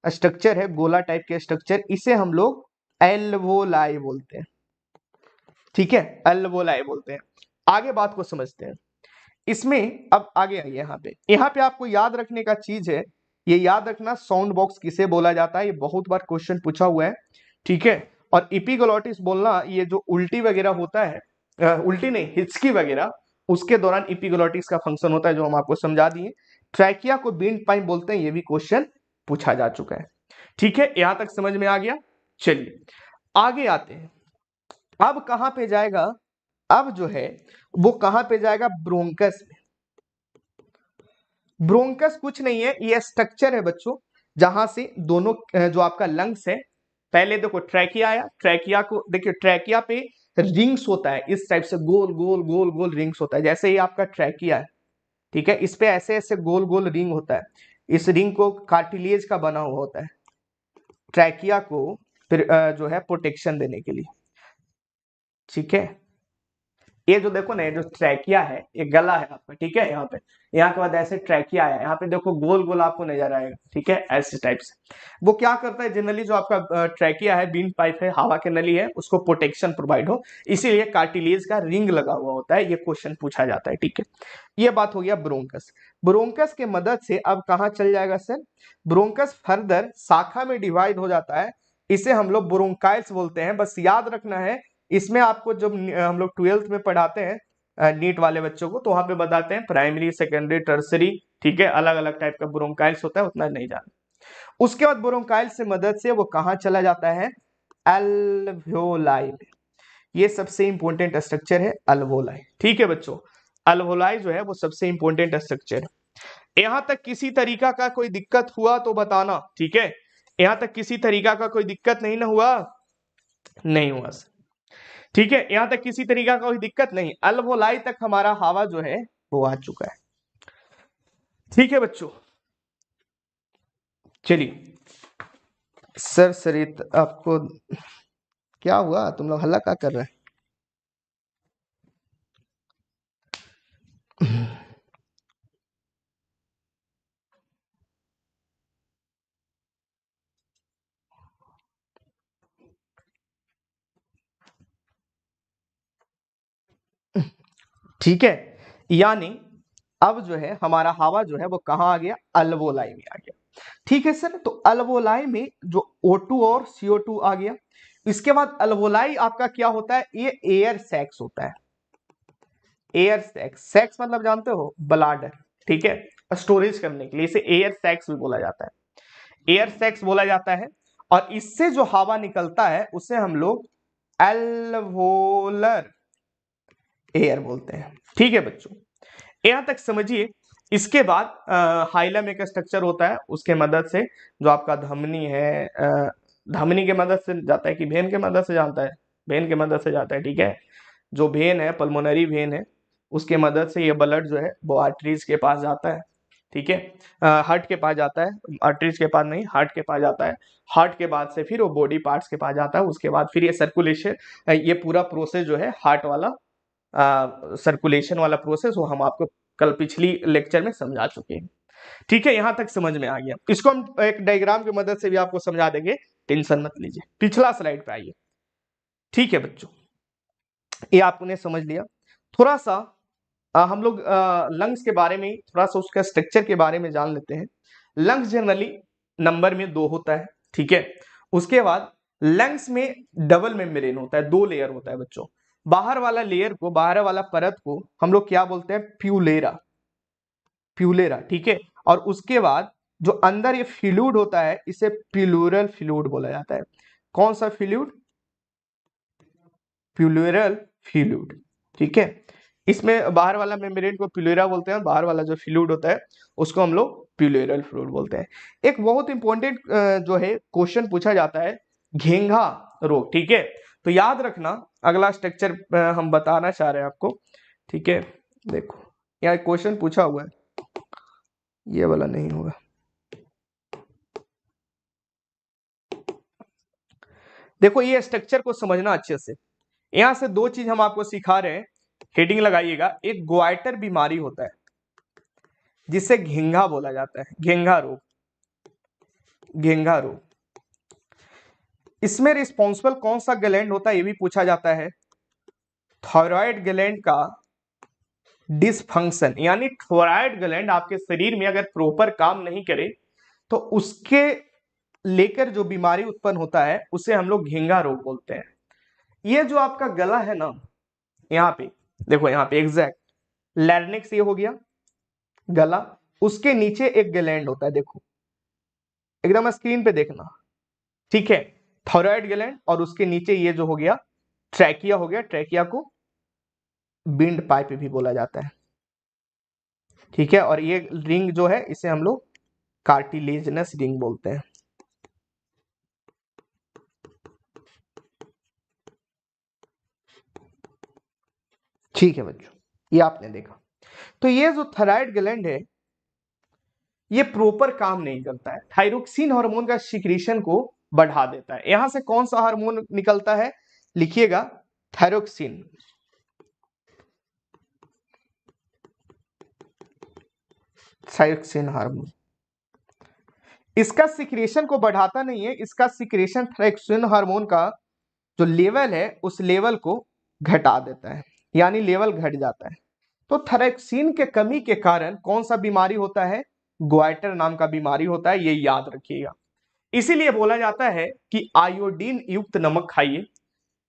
S1: स्ट्रक्चर है, गोला टाइप के स्ट्रक्चर, इसे हम लोग एल्वोलाई बोलते हैं, ठीक है, एल्वोलाई बोलते हैं। आगे बात को समझते हैं इसमें। अब आगे आइए, यहाँ पे आपको याद रखने का चीज है, ये याद रखना साउंड बॉक्स किसे बोला जाता है, ये बहुत बार क्वेश्चन पूछा हुआ है, ठीक है। और इपिग्लोटिस बोलना, ये जो उल्टी वगैरह होता है, उल्टी नहीं, हिचकी वगैरह, उसके दौरान इपिग्लोटिस का फंक्शन होता है, जो हम आपको समझा दिए। ट्रैकिया को विंड पाइप बोलते हैं, ये भी क्वेश्चन पूछा जा चुका है, ठीक है, यहां तक समझ में आ गया। चलिए आगे आते हैं, अब कहां पे जाएगा, अब जो है वो कहां पे जाएगा, ब्रोंकस में। ब्रोंकस कुछ नहीं है, ये स्ट्रक्चर है बच्चों, जहां से दोनों जो आपका लंग्स है, पहले देखो ट्रैकिया आया, ट्रैकिया को देखिए, ट्रैकिया पे रिंग्स होता है, इस टाइप से गोल गोल गोल गोल रिंग्स होता है, जैसे ही आपका ट्रैकिया है, ठीक है, इस पे ऐसे ऐसे गोल गोल रिंग होता है, इस रिंग को कार्टिलेज का बना हुआ होता है, ट्रैकिया को फिर जो है प्रोटेक्शन देने के लिए, ठीक है। ये जो देखो ना, ये जो ट्रैकिया है, ये गला है आपका, ठीक है, यहाँ पे, यहाँ के बाद ऐसे ट्रैकिया आया, यहाँ पे देखो गोल गोल आपको नजर आएगा, ठीक है, ऐसे टाइप से। वो क्या करता है जनरली, जो आपका ट्रैकिया है, बीन पाइप है, हवा की नली है, उसको प्रोटेक्शन प्रोवाइड हो, इसीलिए कार्टिलेज का रिंग लगा हुआ होता है, ये क्वेश्चन पूछा जाता है, ठीक है। ये बात हो गया ब्रोंकस। ब्रोंकस के मदद से अब कहाँ चल जाएगा सर, ब्रोंकस फर्दर शाखा में डिवाइड हो जाता है, इसे हम लोग ब्रोंकाइल्स बोलते हैं। बस याद रखना है, इसमें आपको जब हम लोग 12th में पढ़ाते हैं नीट वाले बच्चों को, तो वहां पे बताते हैं प्राइमरी, सेकेंडरी, टर्सरी, ठीक है, अलग अलग टाइप का ब्रोंकाइल्स होता है, उतना नहीं जाना। उसके बाद ब्रोंकाइल्स से मदद से वो कहाँ चला जाता है, अल्वोलाई में। ये सबसे इंपॉर्टेंट स्ट्रक्चर है अल्वोलाई, ठीक है बच्चों, अल्वोलाई जो है वो सबसे इंपॉर्टेंट स्ट्रक्चर है। यहां तक किसी तरीका का कोई दिक्कत हुआ तो बताना, ठीक है, यहां तक किसी तरीका का कोई दिक्कत नहीं ना हुआ, नहीं हुआ सर, ठीक है, यहां तक किसी तरीका का कोई दिक्कत नहीं, अल्वोलाई तक हमारा हवा जो है वो आ चुका है, ठीक है बच्चों। चलिए सर, सरित आपको क्या हुआ, तुम लोग हल्ला क्या कर रहे हैं। ठीक है, यानी अब जो है हमारा हवा जो है वो कहाँ आ गया, अल्वोलाई में आ गया, ठीक है सर। तो अल्वोलाई में जो O2 और CO2 आ गया, इसके बाद अल्वोलाई आपका क्या होता है, ये एयर सैक्स होता है, एयर सैक्स, सैक्स मतलब जानते हो ब्लाडर, ठीक है, स्टोरेज करने के लिए इसे एयर सैक्स भी बोला जाता है, एयर सैक्स बोला जाता है। और इससे जो हवा निकलता है उसे हम लोग एल्वोलर एयर बोलते हैं, ठीक है बच्चों, यहां तक समझिए। इसके बाद हाइला में एक स्ट्रक्चर होता है, उसके मदद से जो आपका धमनी है, धमनी के मदद से जाता है कि वेन के मदद से जाता है, वेन के मदद से जाता है, ठीक है, जो वेन है पल्मोनरी वेन है, उसके मदद से ये ब्लड जो है वो आर्टरीज के पास जाता है, ठीक है, हार्ट के पास जाता है, आर्टरीज के पास नहीं, हार्ट के पास जाता है, हार्ट के बाद से फिर वो बॉडी पार्ट्स के पास जाता है, उसके बाद फिर ये सर्कुलेशन, ये पूरा प्रोसेस जो है हार्ट वाला सर्कुलेशन वाला प्रोसेस, वो हम आपको कल पिछली लेक्चर में समझा चुके हैं, ठीक है, यहां तक समझ में आ गया। इसको हम एक डायग्राम की मदद से भी आपको समझा देंगे, टेंशन मत लीजिए। पिछला स्लाइड पे आइए, ठीक है बच्चों, ये आपने समझ लिया। थोड़ा सा हम लोग लंग्स के बारे में, थोड़ा सा उसका स्ट्रक्चर के बारे में जान लेते हैं। लंग्स जनरली नंबर में 2 होता है, ठीक है, उसके बाद लंग्स में डबल मेम्ब्रेन होता है, 2 लेयर होता है बच्चों। बाहर वाला लेयर को, बाहर वाला परत को हम लोग क्या बोलते हैं, प्यूलेरा, प्यूलेरा, ठीक है, और उसके बाद जो अंदर ये फ्लूइड होता है इसे प्यूलरल फ्लूइड बोला जाता है। कौन सा फ्लूइड, प्यूलरल फ्लूइड, ठीक है, इसमें बाहर वाला मेम्ब्रेन को प्यूलेरा बोलते हैं, बाहर वाला जो फ्लूइड होता है उसको हम लोग प्यूलेरल फ्लूइड बोलते हैं। एक बहुत इंपॉर्टेंट जो है क्वेश्चन पूछा जाता है, घेंघा रोग, ठीक है, तो याद रखना, अगला स्ट्रक्चर हम बताना चाह रहे हैं आपको, ठीक है, देखो यहाँ क्वेश्चन पूछा हुआ है, ये वाला नहीं होगा, देखो ये स्ट्रक्चर को समझना अच्छे से। यहां से 2 चीज हम आपको सिखा रहे हैं, हेडिंग लगाइएगा। एक गोइटर बीमारी होता है जिसे घेंघा बोला जाता है, घेंघा रोग, घेंघा रोग, इसमें रिस्पॉन्सिबल कौन सा ग्लैंड होता है ये भी पूछा जाता है। थायराइड ग्लैंड का डिसफंक्शन, यानी थायराइड ग्लैंड आपके शरीर में अगर प्रॉपर काम नहीं करे तो उसके लेकर जो बीमारी उत्पन्न होता है उसे हम लोग घेंघा रोग बोलते हैं। ये जो आपका गला है ना, यहाँ पे देखो, यहाँ पे एग्जैक्ट लैरिंक्स ये हो गया गला, उसके नीचे एक ग्लैंड होता है, देखो एकदम स्क्रीन पे देखना, ठीक है, थायराइड ग्लैंड, और उसके नीचे ये जो हो गया ट्रैकिया हो गया, ट्रैकिया को विंड पाइप भी बोला जाता है, ठीक है, और ये रिंग जो है इसे हम लोग कार्टिलेजनस रिंग बोलते हैं, ठीक है बच्चों, ये आपने देखा। तो ये जो थायराइड ग्लैंड है ये प्रॉपर काम नहीं करता है, थायरोक्सिन हार्मोन का सिक्रीशन को बढ़ा देता है। यहां से कौन सा हार्मोन निकलता है, लिखिएगा थायरोक्सिन, थायरोक्सिन हार्मोन, इसका सिक्रेशन को बढ़ाता नहीं है, इसका सिक्रेशन थायरोक्सिन हार्मोन का जो लेवल है उस लेवल को घटा देता है, यानी लेवल घट जाता है। तो थायरोक्सिन के कमी के कारण कौन सा बीमारी होता है, ग्वाइटर नाम का बीमारी होता है, ये याद रखिएगा। इसीलिए बोला जाता है कि आयोडीन युक्त नमक खाइए,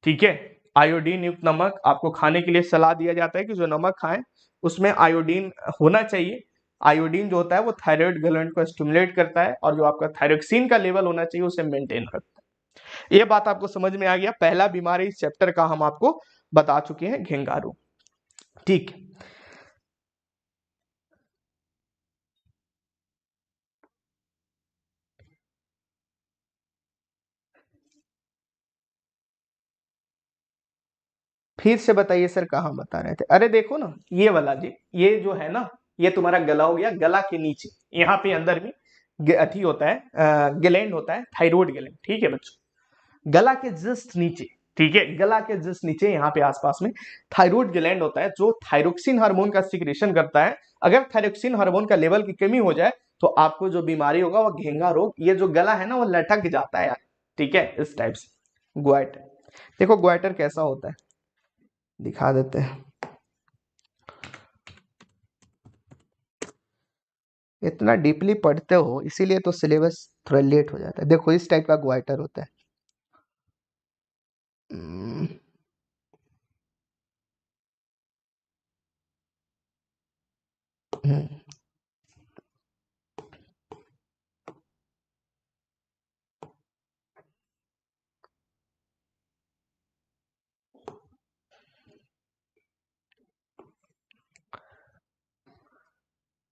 S1: ठीक है, आयोडीन युक्त नमक आपको खाने के लिए सलाह दिया जाता है कि जो नमक खाएं उसमें आयोडीन होना चाहिए। आयोडीन जो होता है वो थायराइड ग्लैंड को स्टिमुलेट करता है और जो आपका थायरोक्सिन का लेवल होना चाहिए उसे मेंटेन रखता है। ये बात आपको समझ में आ गया। पहला बीमारी इस चैप्टर का हम आपको बता चुके हैं, घेंघा रोग, ठीक। फिर से बताइए सर, कहाँ बता रहे थे, अरे देखो ना ये वाला जी, ये जो है ना ये तुम्हारा गला हो गया, गला के नीचे यहाँ पे अंदर में अथी होता है, ग्लैंड होता है, थायराइड ग्लैंड, ठीक है बच्चों, गला के जस्ट नीचे, ठीक है, गला के जस्ट नीचे यहाँ पे आसपास में थायराइड ग्लैंड होता है जो थायरोक्सिन हार्मोन का सिक्रेशन करता है। अगर थायरोक्सिन हार्मोन का लेवल की कमी हो जाए तो आपको जो बीमारी होगा वो घेंघा रोग, ये जो गला है ना वो लटक जाता है यार, ठीक है, इस टाइप से। ग्वाइटर, देखो ग्वाइटर कैसा होता है दिखा देते हैं, इतना डीपली पढ़ते हो इसीलिए तो सिलेबस थोड़ा लेट हो जाता है। देखो इस टाइप का ग्वाइटर होता है, हम्म, हम्म,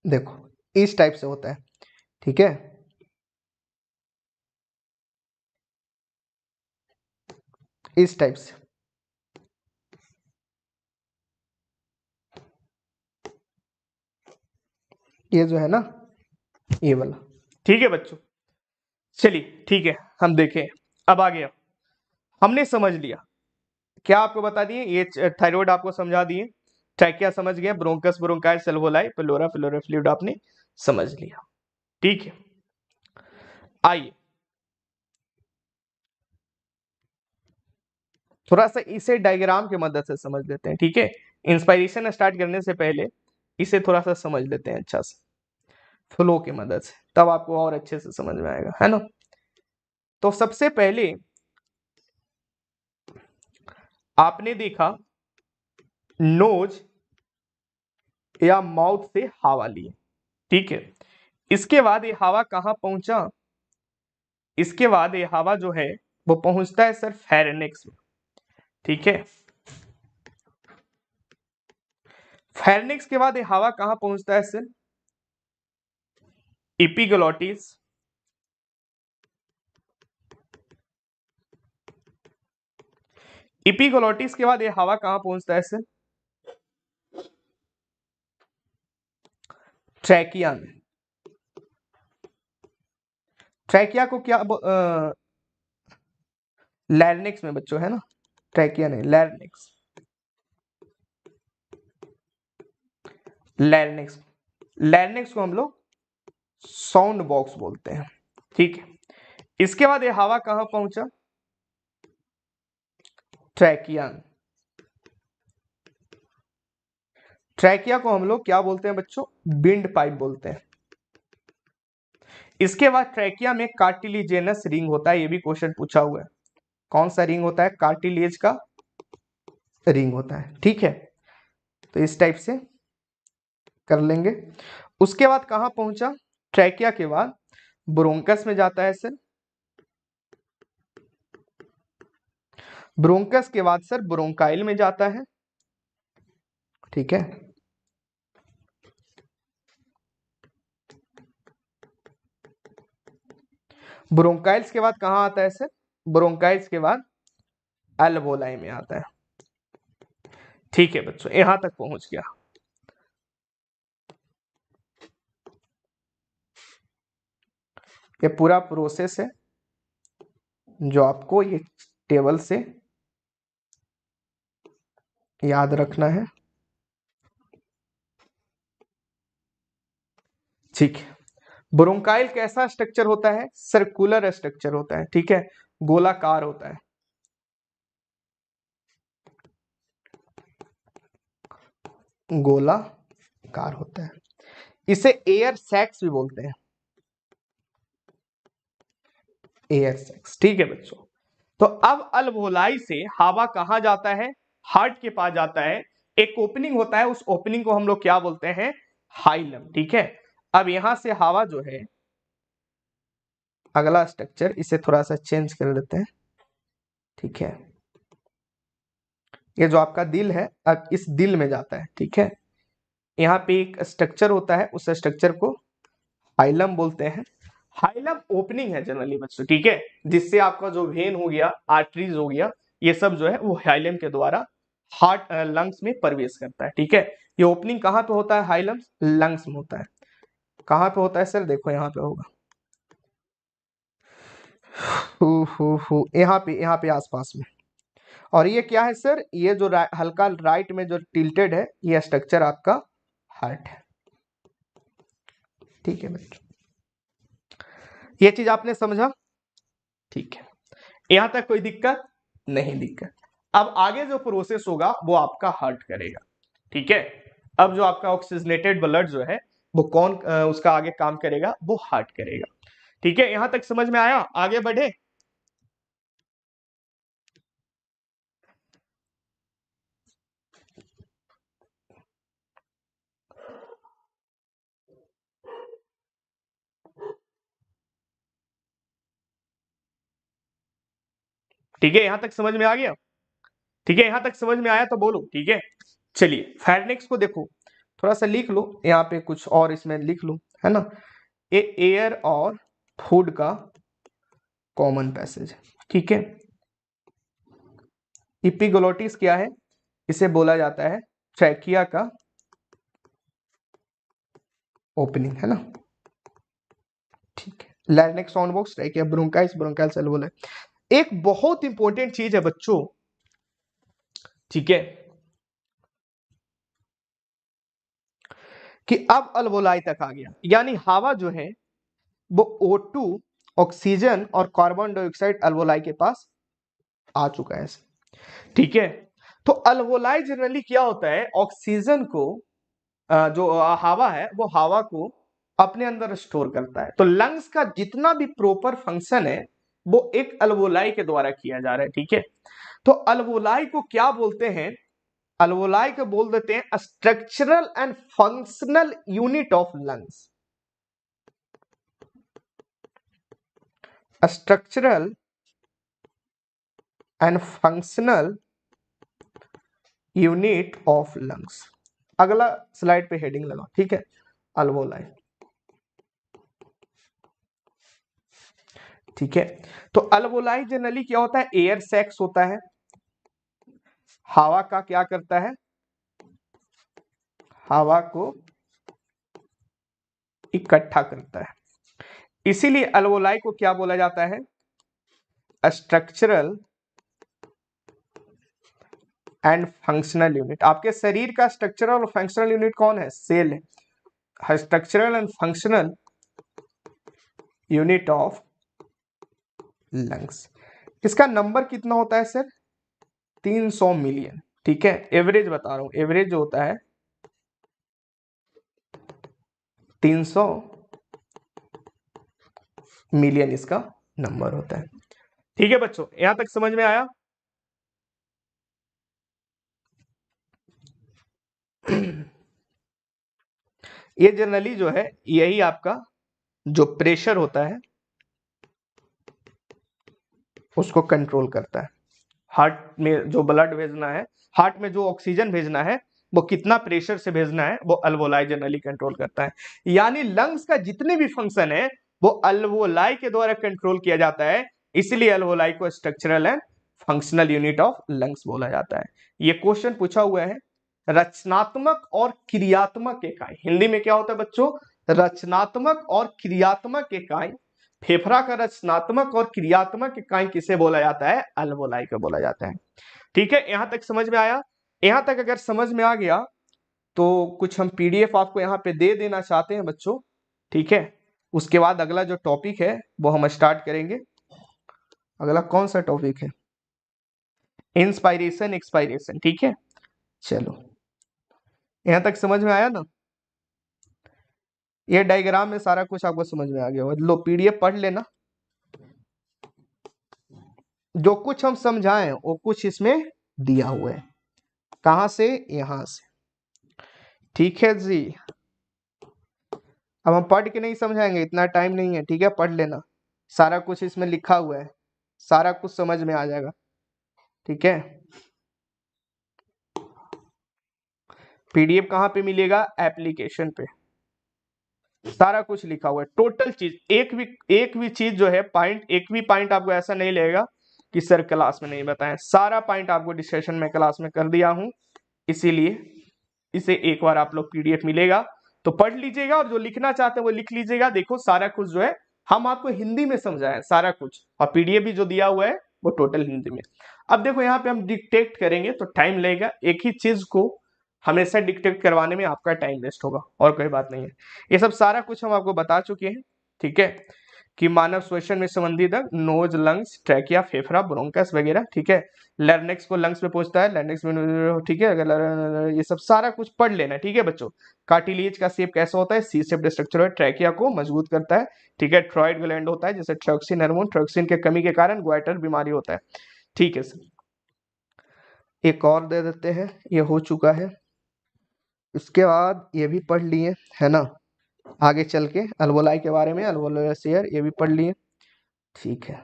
S1: देखो इस टाइप से होता है, ठीक है। इस टाइप से ये जो है ना, ये वाला, ठीक है बच्चों। चलिए ठीक है, हम देखें। अब आ गया, हमने समझ लिया, क्या आपको बता दिए, ये थायराइड आपको समझा दिए, ट्रैकिया समझ गए, bronchus bronchioles alveoli pleura pleura fluid आपने समझ लिया, ठीक है। आइए थोड़ा सा इसे डायग्राम की मदद से समझ लेते हैं, ठीक है। इंस्पायरेशन स्टार्ट करने से पहले इसे थोड़ा सा समझ लेते हैं अच्छा से, फ्लो की मदद से, तब आपको और अच्छे से समझ में आएगा, है ना। तो सबसे पहले आपने देखा नोज या माउथ से हवा लिए, ठीक है। इसके बाद ये हवा कहां पहुंचा, इसके बाद ये हवा जो है वो पहुंचता है सर फेरेनिक्स में, ठीक है। फेरेनिक्स के बाद ये हवा कहां पहुंचता है सर, इपिग्लोटिस, इपिग्लोटिस के बाद ये हवा कहां पहुंचता है सर, ट्रैकिया में। ट्रैकिया को क्या लैरिंक्स में बच्चों, है ना, ट्रैकिया नहीं, लैरिंक्स, लैरिंक्स, लैरिंक्स को हम लोग साउंड बॉक्स बोलते हैं, ठीक है। इसके बाद ये हवा कहां पहुंचा, ट्रैकिया। ट्रैकिया को हम लोग क्या बोलते हैं बच्चों, विंड पाइप बोलते हैं। इसके बाद ट्रैकिया में कार्टिलिजेनस रिंग होता है, ये भी क्वेश्चन पूछा हुआ है, कौन सा रिंग होता है, कार्टिलेज का रिंग होता है, ठीक है। तो इस टाइप से कर लेंगे। उसके बाद कहां पहुंचा, ट्रैकिया के बाद ब्रोंकस में जाता है सर, ब्रोंकस के बाद सर ब्रोंकाइल में जाता है, ठीक है। ब्रोंकाइल्स के बाद कहां आता है सर, ब्रोंकाइल्स के बाद अल्वोलाई में आता है, ठीक है बच्चों, यहां तक पहुंच गया। ये पूरा प्रोसेस है जो आपको ये टेबल से याद रखना है, ठीक है। ब्रोंकाइल कैसा स्ट्रक्चर होता है, सर्कुलर स्ट्रक्चर होता है, ठीक है, गोलाकार होता है, गोलाकार होता है। इसे एयर सैक्स भी बोलते हैं, एयर सैक्स, ठीक है बच्चों। तो अब अल्वोलाई से हवा कहां जाता है, हार्ट के पास जाता है, एक ओपनिंग होता है, उस ओपनिंग को हम लोग क्या बोलते हैं, हाइलम, ठीक है। अब यहां से हवा जो है, अगला स्ट्रक्चर इसे थोड़ा सा चेंज कर लेते हैं, ठीक है। ये जो आपका दिल है, अब इस दिल में जाता है, ठीक है। यहाँ पे एक स्ट्रक्चर होता है, उस स्ट्रक्चर को हाइलम बोलते हैं। हाइलम ओपनिंग है जनरली बच्चों, ठीक है, जिससे आपका जो वेन हो गया, आर्टरीज हो गया, ये सब जो है वो हाइलम के द्वारा हार्ट लंग्स में प्रवेश करता है, ठीक है। ये ओपनिंग कहाँ पे होता है, हाइलम लंग्स में होता है। कहाँ पे होता है सर, देखो यहाँ पे होगा, यहाँ पे आसपास में। और ये क्या है सर, ये जो हल्का राइट में जो टिल्टेड है, ये स्ट्रक्चर आपका हार्ट है, ठीक है बच्चों। ये चीज आपने समझा, ठीक है। यहां तक कोई दिक्कत नहीं, दिक्कत। अब आगे जो प्रोसेस होगा वो आपका हार्ट करेगा, ठीक है। अब जो आपका ऑक्सीजनेटेड ब्लड जो है वो कौन उसका आगे काम करेगा, वो हार्ट करेगा, ठीक है। यहां तक समझ में आया, आगे बढ़े। ठीक है, यहां तक समझ में आ गया? ठीक है, यहां तक समझ में आया तो बोलो। ठीक है, चलिए फेरनेक्स को देखो, थोड़ा सा लिख लो यहाँ पे, कुछ और इसमें लिख लो, है ना। एयर और फूड का कॉमन पैसेज, ठीक है। इपिग्लोटिस क्या है? इसे बोला जाता है ट्रैकिया का ओपनिंग, है ना। ठीक है, larynx sound box, trachea, bronchi, bronchioles alveoli. एक बहुत इंपॉर्टेंट चीज है बच्चों, ठीक है, कि अब अल्वोलाई तक आ गया, यानी हवा जो है वो O2, ऑक्सीजन और कार्बन डाइऑक्साइड अल्वोलाई के पास आ चुका है। ठीक है, तो अल्वोलाई जनरली क्या होता है, ऑक्सीजन को जो हवा है वो हवा को अपने अंदर स्टोर करता है। तो लंग्स का जितना भी प्रॉपर फंक्शन है वो एक अल्वोलाई के द्वारा किया जा रहा है। ठीक है, तो अल्वोलाई को क्या बोलते हैं? अल्वोलाई को बोल देते हैं structural and functional unit of lungs. Structural and functional unit of lungs. अगला स्लाइड पे हेडिंग लगा, ठीक है, अल्वोलाई। ठीक है, तो अल्वोलाई जनरली क्या होता है, एयर सैक्स होता है, हवा का क्या करता है, हवा को इकट्ठा करता है। इसीलिए अल्वोलाई को क्या बोला जाता है, स्ट्रक्चरल एंड फंक्शनल यूनिट। आपके शरीर का स्ट्रक्चरल और फंक्शनल यूनिट कौन है? सेल है। Structural and functional unit of lungs. इसका नंबर कितना होता है सर? 300 मिलियन। ठीक है, एवरेज बता रहा हूं, एवरेज जो होता है 300 मिलियन इसका नंबर होता है। ठीक है बच्चों, यहां तक समझ में आया? ये जनरली जो है यही आपका जो प्रेशर होता है उसको कंट्रोल करता है। हार्ट में जो ब्लड भेजना है, हार्ट में जो ऑक्सीजन भेजना है, वो कितना प्रेशर से भेजना है, वो अल्वोलाई जनरली कंट्रोल करता है। यानी लंग्स का जितने भी फंक्शन है वो अल्वोलाई के द्वारा कंट्रोल किया जाता है। इसलिए अल्वोलाई को structural and functional unit of lungs बोला जाता है। ये क्वेश्चन पूछा हुआ है, रचनात्मक और क्रियात्मक इकाई। हिंदी में क्या होता है बच्चों? रचनात्मक और क्रियात्मक इकाई। फेफड़ा का रचनात्मक और क्रियात्मक इकाई किसे बोला जाता है? अल्वोलाई को बोला जाता है। ठीक है, यहां तक समझ में आया? यहां तक अगर समझ में आ गया तो कुछ हम पीडीएफ आपको यहाँ पे दे देना चाहते हैं बच्चों। ठीक है, उसके बाद अगला जो टॉपिक है वो हम स्टार्ट करेंगे। अगला कौन सा टॉपिक है? Inspiration expiration. ठीक है, चलो यहां तक समझ में आया ना? ये डायग्राम में सारा कुछ आपको समझ में आ गया होगा। लो पीडीएफ पढ़ लेना, जो कुछ हम समझाएं वो कुछ इसमें दिया हुआ है। कहां से? यहां से। ठीक है जी, अब हम पढ़ के नहीं समझाएंगे, इतना टाइम नहीं है। ठीक है, पढ़ लेना, सारा कुछ इसमें लिखा हुआ है, सारा कुछ समझ में आ जाएगा। ठीक है, पीडीएफ कहाँ पे मिलेगा? एप्लीकेशन पे सारा कुछ लिखा हुआ है, टोटल चीज। एक भी चीज जो है पॉइंट, एक भी पॉइंट आपको ऐसा नहीं लगेगा कि सर क्लास में नहीं बताएं। सारा पॉइंट आपको डिस्कशन में क्लास में कर दिया हूं, इसीलिए इसे एक बार आप लोग पीडीएफ मिलेगा तो पढ़ लीजिएगा, और जो लिखना चाहते हैं वो लिख लीजिएगा। देखो सारा कुछ जो है हम आपको हिंदी में समझाएं सारा कुछ, और पीडीएफ भी जो दिया हुआ है वो टोटल हिंदी में। अब देखो यहाँ पे हम डिक्टेट करेंगे तो टाइम लगेगा, एक ही चीज को हमेशा डिक्टेट करवाने में आपका टाइम वेस्ट होगा, और कोई बात नहीं है। ये सब सारा कुछ हम आपको बता चुके हैं। ठीक है, कि मानव श्वसन में संबंधित नोज, लंग्स, ट्रैकिया, फेफड़ा, ब्रोंकस वगैरह। ठीक है, लैरिंक्स को लंग्स में पहुंचता है, लैरिंक्स में। ठीक है, अगर ये सब सारा कुछ पढ़ लेना। ठीक है बच्चों, कार्टिलेज का शेप कैसा होता है? सी शेप स्ट्रक्चर है, ट्रैकिया को मजबूत करता है। ठीक है, थ्रोइड ग्लैंड होता है, जैसे ट्रॉक्सिन हार्मोन, ट्रॉक्सिन के कमी के कारण ग्वाइटर बीमारी होता है। ठीक है सर, एक और दे देते हैं, ये हो चुका है। इसके बाद ये भी पढ़ लिए, है ना, आगे चल के अल्वोलाई के बारे में, अल्वोलाई शेयर ये भी पढ़ लिए। ठीक है,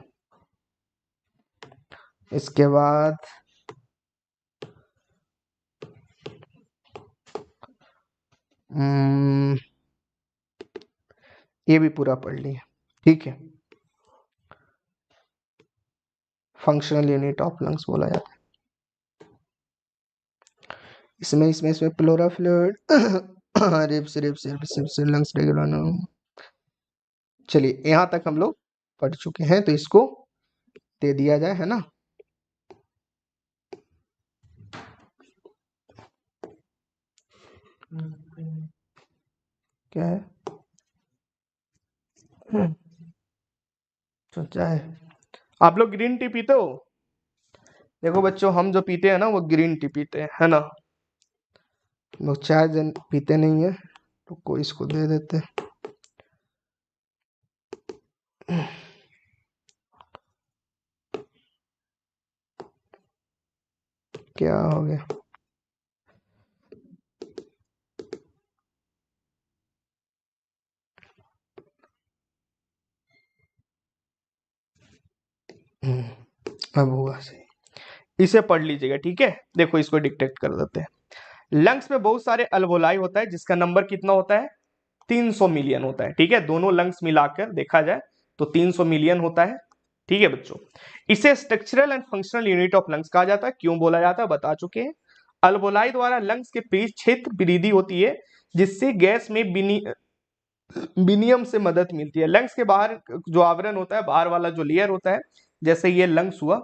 S1: इसके बाद ये भी पूरा पढ़ लिया, ठीक है। फंक्शनल यूनिट ऑफ लंग्स बोला जाता है। इसमें pleura fluid ribs ribs ribs lungs regular. चलिए यहाँ तक हम लोग पढ़ चुके हैं, तो इसको दे दिया जाए, है ना। क्या है सोचा है आप लोग ग्रीन टी पीते हो? देखो बच्चों, हम जो पीते हैं ना वो ग्रीन टी पीते हैं, है ना। लोग चाय पीते नहीं है, तो कोई इसको दे देते हैं। क्या हो गया? अब हुआ सही। इसे पढ़ लीजिएगा, ठीक है। देखो इसको डिक्टेट कर देते हैं। लंग्स में बहुत सारे अल्वोलाई होता है, जिसका नंबर कितना होता है? 300 मिलियन होता है, ठीक है। दोनों लंग्स मिलाकर देखा जाए तो 300 मिलियन होता है, ठीक है बच्चों। इसे structural and functional unit of lungs कहा जाता है। क्यों बोला जाता है बता चुके हैं। अल्वोलाई द्वारा लंग्स के पीछ क्षेत्र वृद्धि होती है, जिससे गैस में विनियम से मदद मिलती है। लंग्स के बाहर जो आवरण होता है, बाहर वाला जो लेयर होता है, जैसे ये लंग्स हुआ,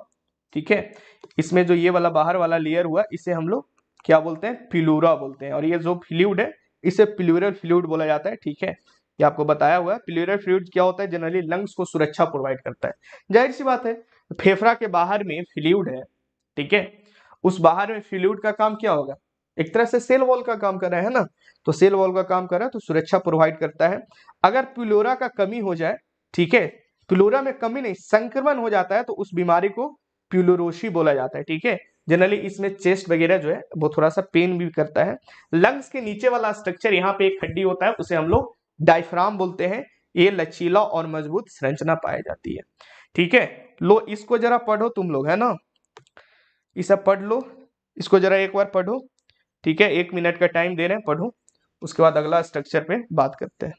S1: ठीक है। इसमें जो ये वाला बाहर वाला लेयर हुआ, इसे हम लोग क्या बोलते हैं? प्लूरा बोलते हैं। और ये जो फ्लूइड है, इसे प्लूरल फ्लूइड बोला जाता है, ठीक है। ये आपको बताया हुआ है। प्लूरल फ्लूइड क्या होता है? जनरली लंग्स को सुरक्षा प्रोवाइड करता है। जाहिर सी बात है, फेफड़ा के बाहर में फ्लूइड है, ठीक है। उस बाहर में फ्लूइड का काम क्या होगा? एक तरह से सेल वॉल का काम कर रहा है ना। तो सेल वॉल का काम कर रहा है, तो सुरक्षा प्रोवाइड करता है। अगर प्लूरा का कमी हो जाए, ठीक है, प्लूरा में कमी नहीं, संक्रमण हो जाता है, तो उस बीमारी को प्यूलोरोसी बोला जाता है, ठीक है। जनरली इसमें चेस्ट वगैरह जो है वो थोड़ा सा पेन भी करता है। लंग्स के नीचे वाला स्ट्रक्चर, यहाँ पे एक हड्डी होता है, उसे हम लोग डायफ्राम बोलते हैं। ये लचीला और मजबूत संरचना पाई जाती है, ठीक है। लो इसको जरा पढ़ो तुम लोग, है ना। इसे पढ़ लो, इसको जरा एक बार पढ़ो, ठीक है। 1 मिनट का टाइम दे रहे हैं, पढ़ो। उसके बाद अगला स्ट्रक्चर पे बात करते हैं।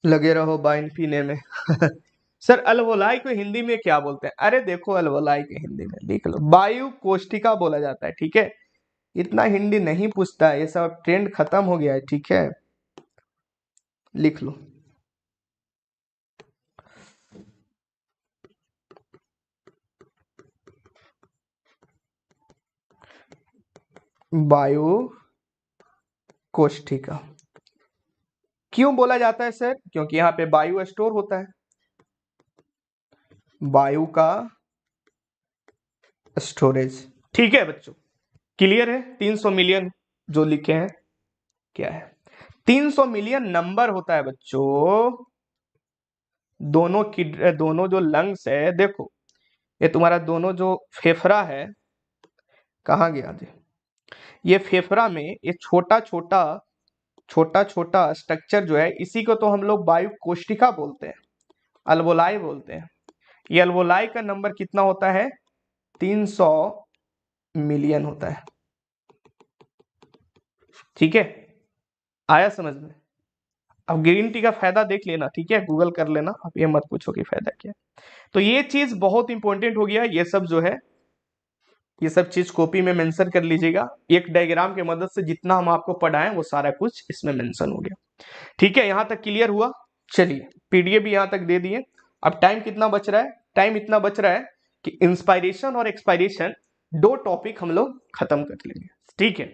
S1: लगे रहो वाइन पीने में। सर अलवोलाई को हिंदी में क्या बोलते हैं? अरे देखो, अलवोलाई के हिंदी में लिख लो, वायु कोष्ठिका बोला जाता है, ठीक है। इतना हिंदी नहीं पूछता है, ये सब ट्रेंड खत्म हो गया है, ठीक है। लिख लो। वायु कोष्ठिका क्यों बोला जाता है सर? क्योंकि यहाँ पे वायु स्टोर होता है, वायु का स्टोरेज, ठीक है बच्चों। क्लियर है? 300 मिलियन जो लिखे हैं क्या है? 300 मिलियन नंबर होता है बच्चों। दोनों जो लंग्स है, देखो ये तुम्हारा दोनों जो फेफड़ा है, कहाँ गया जी? ये फेफड़ा में ये छोटा छोटा स्ट्रक्चर जो है, इसी को तो हम लोग वायु कोष्ठिका बोलते हैं, अल्वोलाई बोलते हैं। ये अल्वोलाई का नंबर कितना होता है? 300 मिलियन होता है, ठीक है। आया समझ में? अब ग्रीन टी का फायदा देख लेना, ठीक है, गूगल कर लेना, अब ये मत पूछो कि फायदा क्या है। तो ये चीज बहुत इंपॉर्टेंट हो गया, ये सब जो है, ये सब चीज कॉपी में मेंशन कर लीजिएगा। एक डायग्राम की मदद से जितना हम आपको पढ़ाएं वो सारा कुछ इसमें मेंशन हो गया, ठीक है। यहां तक क्लियर हुआ? चलिए पीडीएफ भी यहां तक दे दिए। अब टाइम कितना बच रहा है? टाइम इतना बच रहा है कि इंस्पायरेशन और एक्सपायरेशन 2 टॉपिक हम लोग खत्म कर लेंगे, ठीक है।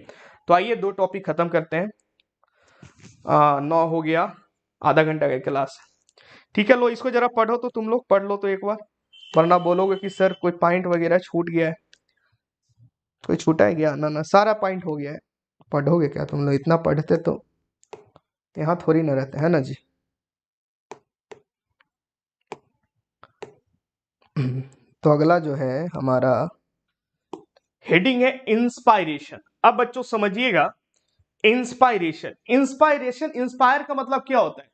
S1: तो आइए 2 टॉपिक खत्म करते हैं। 9 हो गया, आधा घंटा का क्लास। ठीक है, लो इसको जरा पढ़ो, तो तुम लोग पढ़ लो तो एक बार, वरना बोलोगे कि सर कोई पॉइंट वगैरह छूट गया है। कोई छूटा है क्या? ना ना, सारा पॉइंट हो गया है। पढ़ोगे क्या तुम लोग? इतना पढ़ते तो यहाँ थोड़ी ना रहते है ना जी। तो अगला जो है हमारा हेडिंग है इंस्पायरेशन। अब बच्चों समझिएगा, इंस्पायरेशन, इंस्पायरेशन, इंस्पायर का मतलब क्या होता है?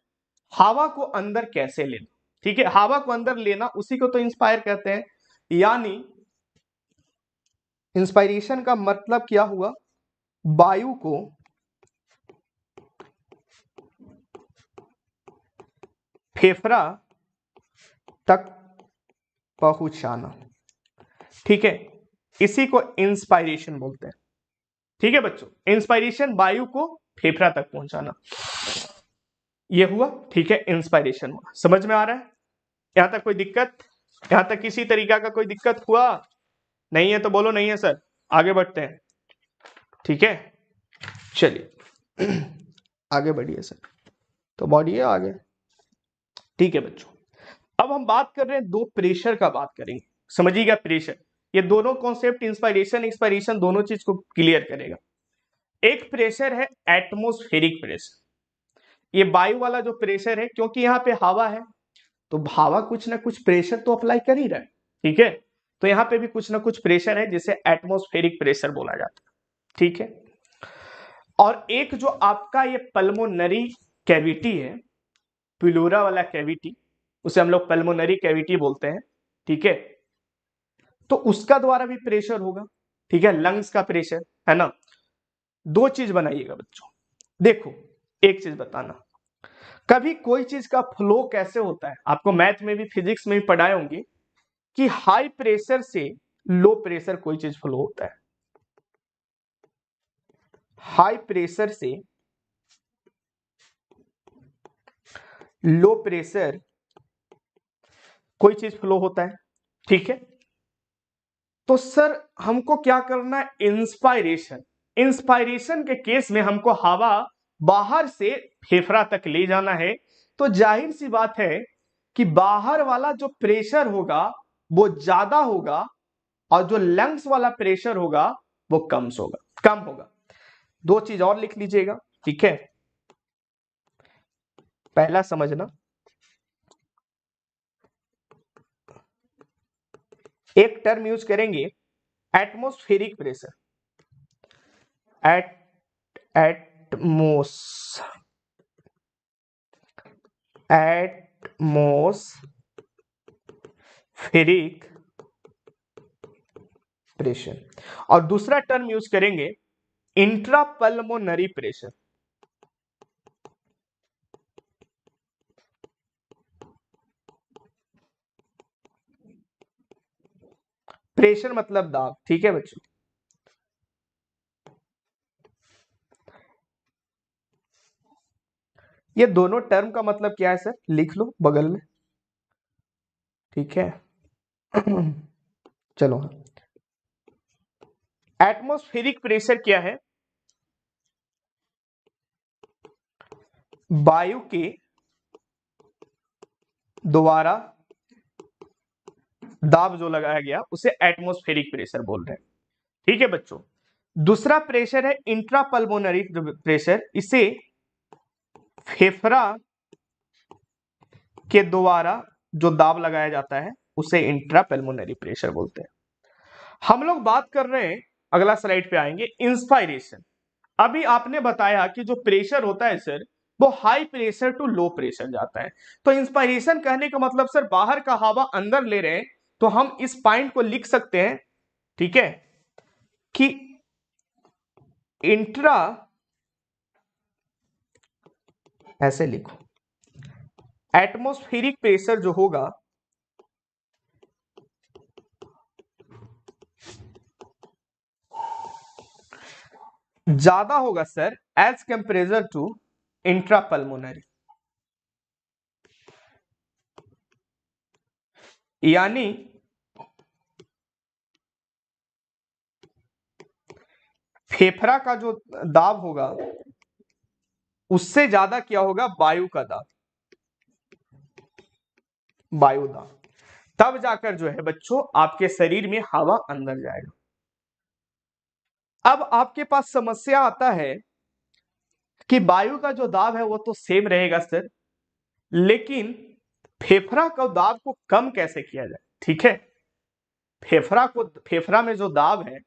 S1: हवा को अंदर कैसे लेना। ठीक है, हवा को अंदर लेना, उसी को तो इंस्पायर कहते हैं। यानी इंस्पायरेशन का मतलब क्या हुआ? वायु को फेफड़ा तक पहुंचाना। ठीक है, इसी को इंस्पायरेशन बोलते हैं। ठीक है बच्चों, इंस्पायरेशन वायु को फेफड़ा तक पहुंचाना, ये हुआ। ठीक है, इंस्पायरेशन हुआ। समझ में आ रहा है? यहां तक कोई दिक्कत? यहां तक किसी तरीका का कोई दिक्कत हुआ? नहीं है तो बोलो नहीं है सर, आगे बढ़ते हैं। ठीक है, चलिए आगे बढ़िए सर, तो बढ़िए आगे। ठीक है बच्चों, अब हम बात कर रहे हैं दो प्रेशर का बात करेंगे। समझिएगा प्रेशर, ये दोनों कॉन्सेप्ट इंस्पायरेशन एक्सपायरेशन दोनों चीज को क्लियर करेगा। एक प्रेशर है एटमॉस्फेरिक प्रेशर, ये वायु वाला जो प्रेशर है, क्योंकि यहाँ पे हवा है तो हवा कुछ ना कुछ प्रेशर तो अप्लाई कर ही रहा है। ठीक है, तो यहाँ पे भी कुछ ना कुछ प्रेशर है जिसे एटमॉस्फेरिक प्रेशर बोला जाता है। ठीक है, और एक जो आपका ये पल्मोनरी कैविटी है, प्लूरा वाला कैविटी, उसे हम लोग पल्मोनरी कैविटी बोलते हैं। ठीक है, तो उसका द्वारा भी प्रेशर होगा। ठीक है, लंग्स का प्रेशर है ना। दो चीज बनाइएगा बच्चों, देखो एक चीज बताना, कभी कोई चीज का फ्लो कैसे होता है, आपको मैथ में भी फिजिक्स में भी पढ़ाए होंगे कि हाई प्रेशर से लो प्रेशर कोई चीज फ्लो होता है। हाई प्रेशर से लो प्रेशर कोई चीज फ्लो होता है। ठीक है, तो सर हमको क्या करना है? इंस्पायरेशन, इंस्पायरेशन के केस में हमको हवा बाहर से फेफड़ा तक ले जाना है। तो जाहिर सी बात है कि बाहर वाला जो प्रेशर होगा वो ज्यादा होगा, और जो लंग्स वाला प्रेशर होगा वो कम होगा। दो चीज और लिख लीजिएगा। ठीक है, पहला समझना, एक टर्म यूज करेंगे एटमॉस्फेरिक प्रेशर, एटमॉस्फेरिक प्रेशर, और दूसरा टर्म यूज करेंगे इंट्रापल्मोनरी प्रेशर। प्रेशर मतलब दाब। ठीक है बच्चों, ये दोनों टर्म का मतलब क्या है सर, लिख लो बगल में। ठीक है चलो, एटमॉस्फेरिक प्रेशर क्या है? वायु के द्वारा दाब जो लगाया गया उसे एटमॉस्फेरिक प्रेशर बोल रहे हैं। ठीक है बच्चों, दूसरा प्रेशर है इंट्रापल्मोनरी प्रेशर, इसे फेफड़ा के द्वारा जो दाब लगाया जाता है उसे इंट्रापल्मोनरी प्रेशर बोलते हैं। हम लोग बात कर रहे हैं, अगला स्लाइड पे आएंगे, इंस्पायरेशन। अभी आपने बताया कि जो प्रेशर होता है सर वो high pressure to low pressure जाता है। तो इंस्पायरेशन कहने का मतलब सर बाहर का हवा अंदर ले रहे हैं, तो हम इस पॉइंट को लिख सकते हैं। ठीक है, कि इंट्रा, ऐसे लिखो, एटमॉस्फेरिक प्रेशर जो होगा ज्यादा होगा sir as comparison to intrapulmonary. यानी फेफड़ा का जो दाब होगा उससे ज्यादा क्या होगा? वायु का दाब। वायु दाब, तब जाकर जो है बच्चों आपके शरीर में हवा अंदर जाएगा। अब आपके पास समस्या आता है कि वायु का जो दाब है वो तो सेम रहेगा सर, लेकिन फेफड़ा का दाब को कम कैसे किया जाए। ठीक है, फेफड़ा में जो दाब है,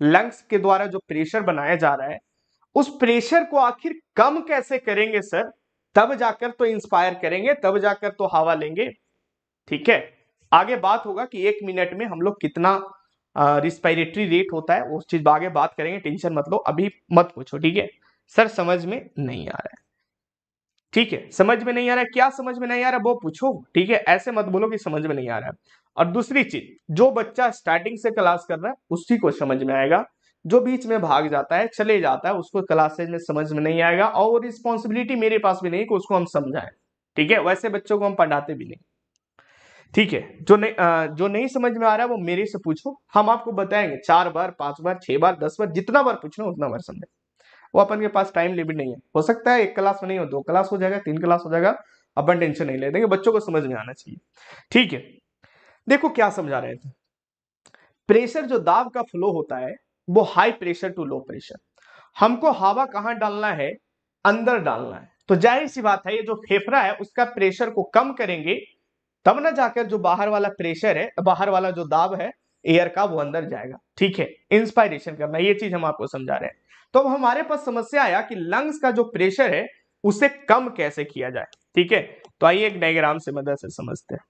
S1: लंग्स के द्वारा जो प्रेशर बनाया जा रहा है, उस प्रेशर को आखिर कम कैसे करेंगे सर, तब जाकर तो इंस्पायर करेंगे, तब जाकर तो हवा लेंगे। ठीक है, आगे बात होगा कि 1 मिनट में हम लोग कितना रिस्पिरेटरी रेट होता है, उस चीज आगे बात करेंगे, टेंशन मत लो, अभी मत पूछो। ठीक है सर, समझ में नहीं आ रहा है। ठीक है, समझ में नहीं आ रहा है, क्या समझ में नहीं आ रहा है वो पूछो। ठीक है, ऐसे मत बोलो कि समझ में नहीं आ रहा है। और दूसरी चीज, जो बच्चा स्टार्टिंग से क्लास कर रहा है उसी को समझ में आएगा, जो बीच में भाग जाता है, चले जाता है, उसको क्लासेज में समझ में नहीं आएगा, और वो रिस्पॉन्सिबिलिटी मेरे पास भी नहीं कि उसको हम समझाएं। ठीक है, वैसे बच्चों को हम पढ़ाते भी नहीं। ठीक है, जो नहीं समझ में आ रहा है वो मेरे से पूछो, हम आपको बताएंगे 4 बार 5 बार 6 बार 10 बार, जितना बार पूछना उतना बार समझे। वो अपन के पास टाइम लिमिट नहीं है, हो सकता है 1 क्लास में नहीं हो, 2 क्लास हो जाएगा, 3 क्लास हो जाएगा, अपन टेंशन नहीं ले देंगे, बच्चों को समझ में आना चाहिए। ठीक है, देखो क्या समझा रहे थे। प्रेशर जो दाब का फ्लो होता है वो high pressure to low pressure, हमको हवा कहां डालना है, अंदर डालना है। तो जाहिर सी बात है, ये जो फेफड़ा है उसका प्रेशर को कम करेंगे, तब ना जाकर जो बाहर वाला प्रेशर है, बाहर वाला जो दाब है एयर का, वो अंदर जाएगा। ठीक है, इंस्पायरेशन करना, ये चीज हम आपको समझा रहे हैं। तो अब हमारे पास समस्या आया कि लंग्स का जो प्रेशर है उसे कम कैसे किया जाए। ठीक है, तो आइए एक डायग्राम से मदद से समझते हैं।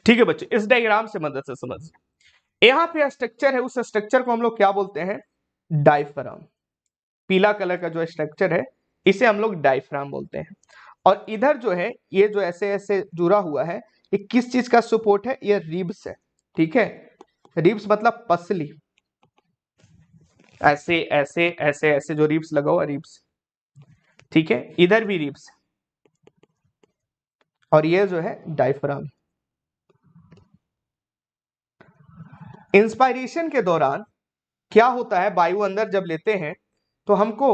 S1: ठीक है बच्चों, इस डायग्राम से मदद से समझिए। यहां पे स्ट्रक्चर है, उस स्ट्रक्चर को हम लोग क्या बोलते हैं, डायफ्राम। पीला कलर का जो स्ट्रक्चर है इसे हम लोग डायफ्राम बोलते हैं। और इधर जो है ये जो ऐसे ऐसे जुड़ा हुआ है, ये किस चीज का सपोर्ट है, ये रिब्स है। ठीक है, रिब्स मतलब पसली, ऐसे ऐसे ऐसे ऐसे जो रिब्स लगा हुआ रिब्स। ठीक है, इधर भी रिब्स, और ये जो है डायफ्राम। इंस्पायरेशन के दौरान क्या होता है, वायु अंदर जब लेते हैं तो हमको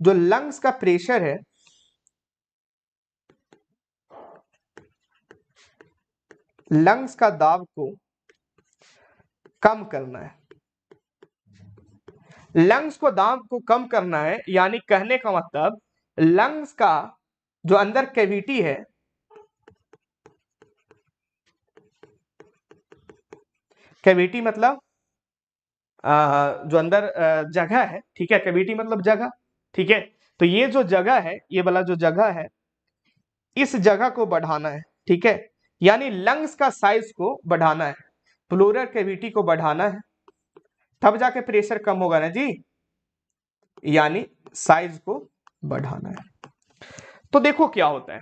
S1: जो लंग्स का प्रेशर है, लंग्स का दाब को कम करना है। लंग्स को दाब को कम करना है, यानी कहने का मतलब लंग्स का जो अंदर कैविटी है, कैविटी मतलब जो अंदर जगह है। ठीक है, कैविटी मतलब जगह। ठीक है, तो ये जो जगह है, ये वाला जो जगह है, इस जगह को बढ़ाना है। ठीक है, यानी लंग्स का साइज को बढ़ाना है, प्लूरल कैविटी को बढ़ाना है, तब जाके प्रेशर कम होगा ना जी, यानी साइज को बढ़ाना है। तो देखो क्या होता है,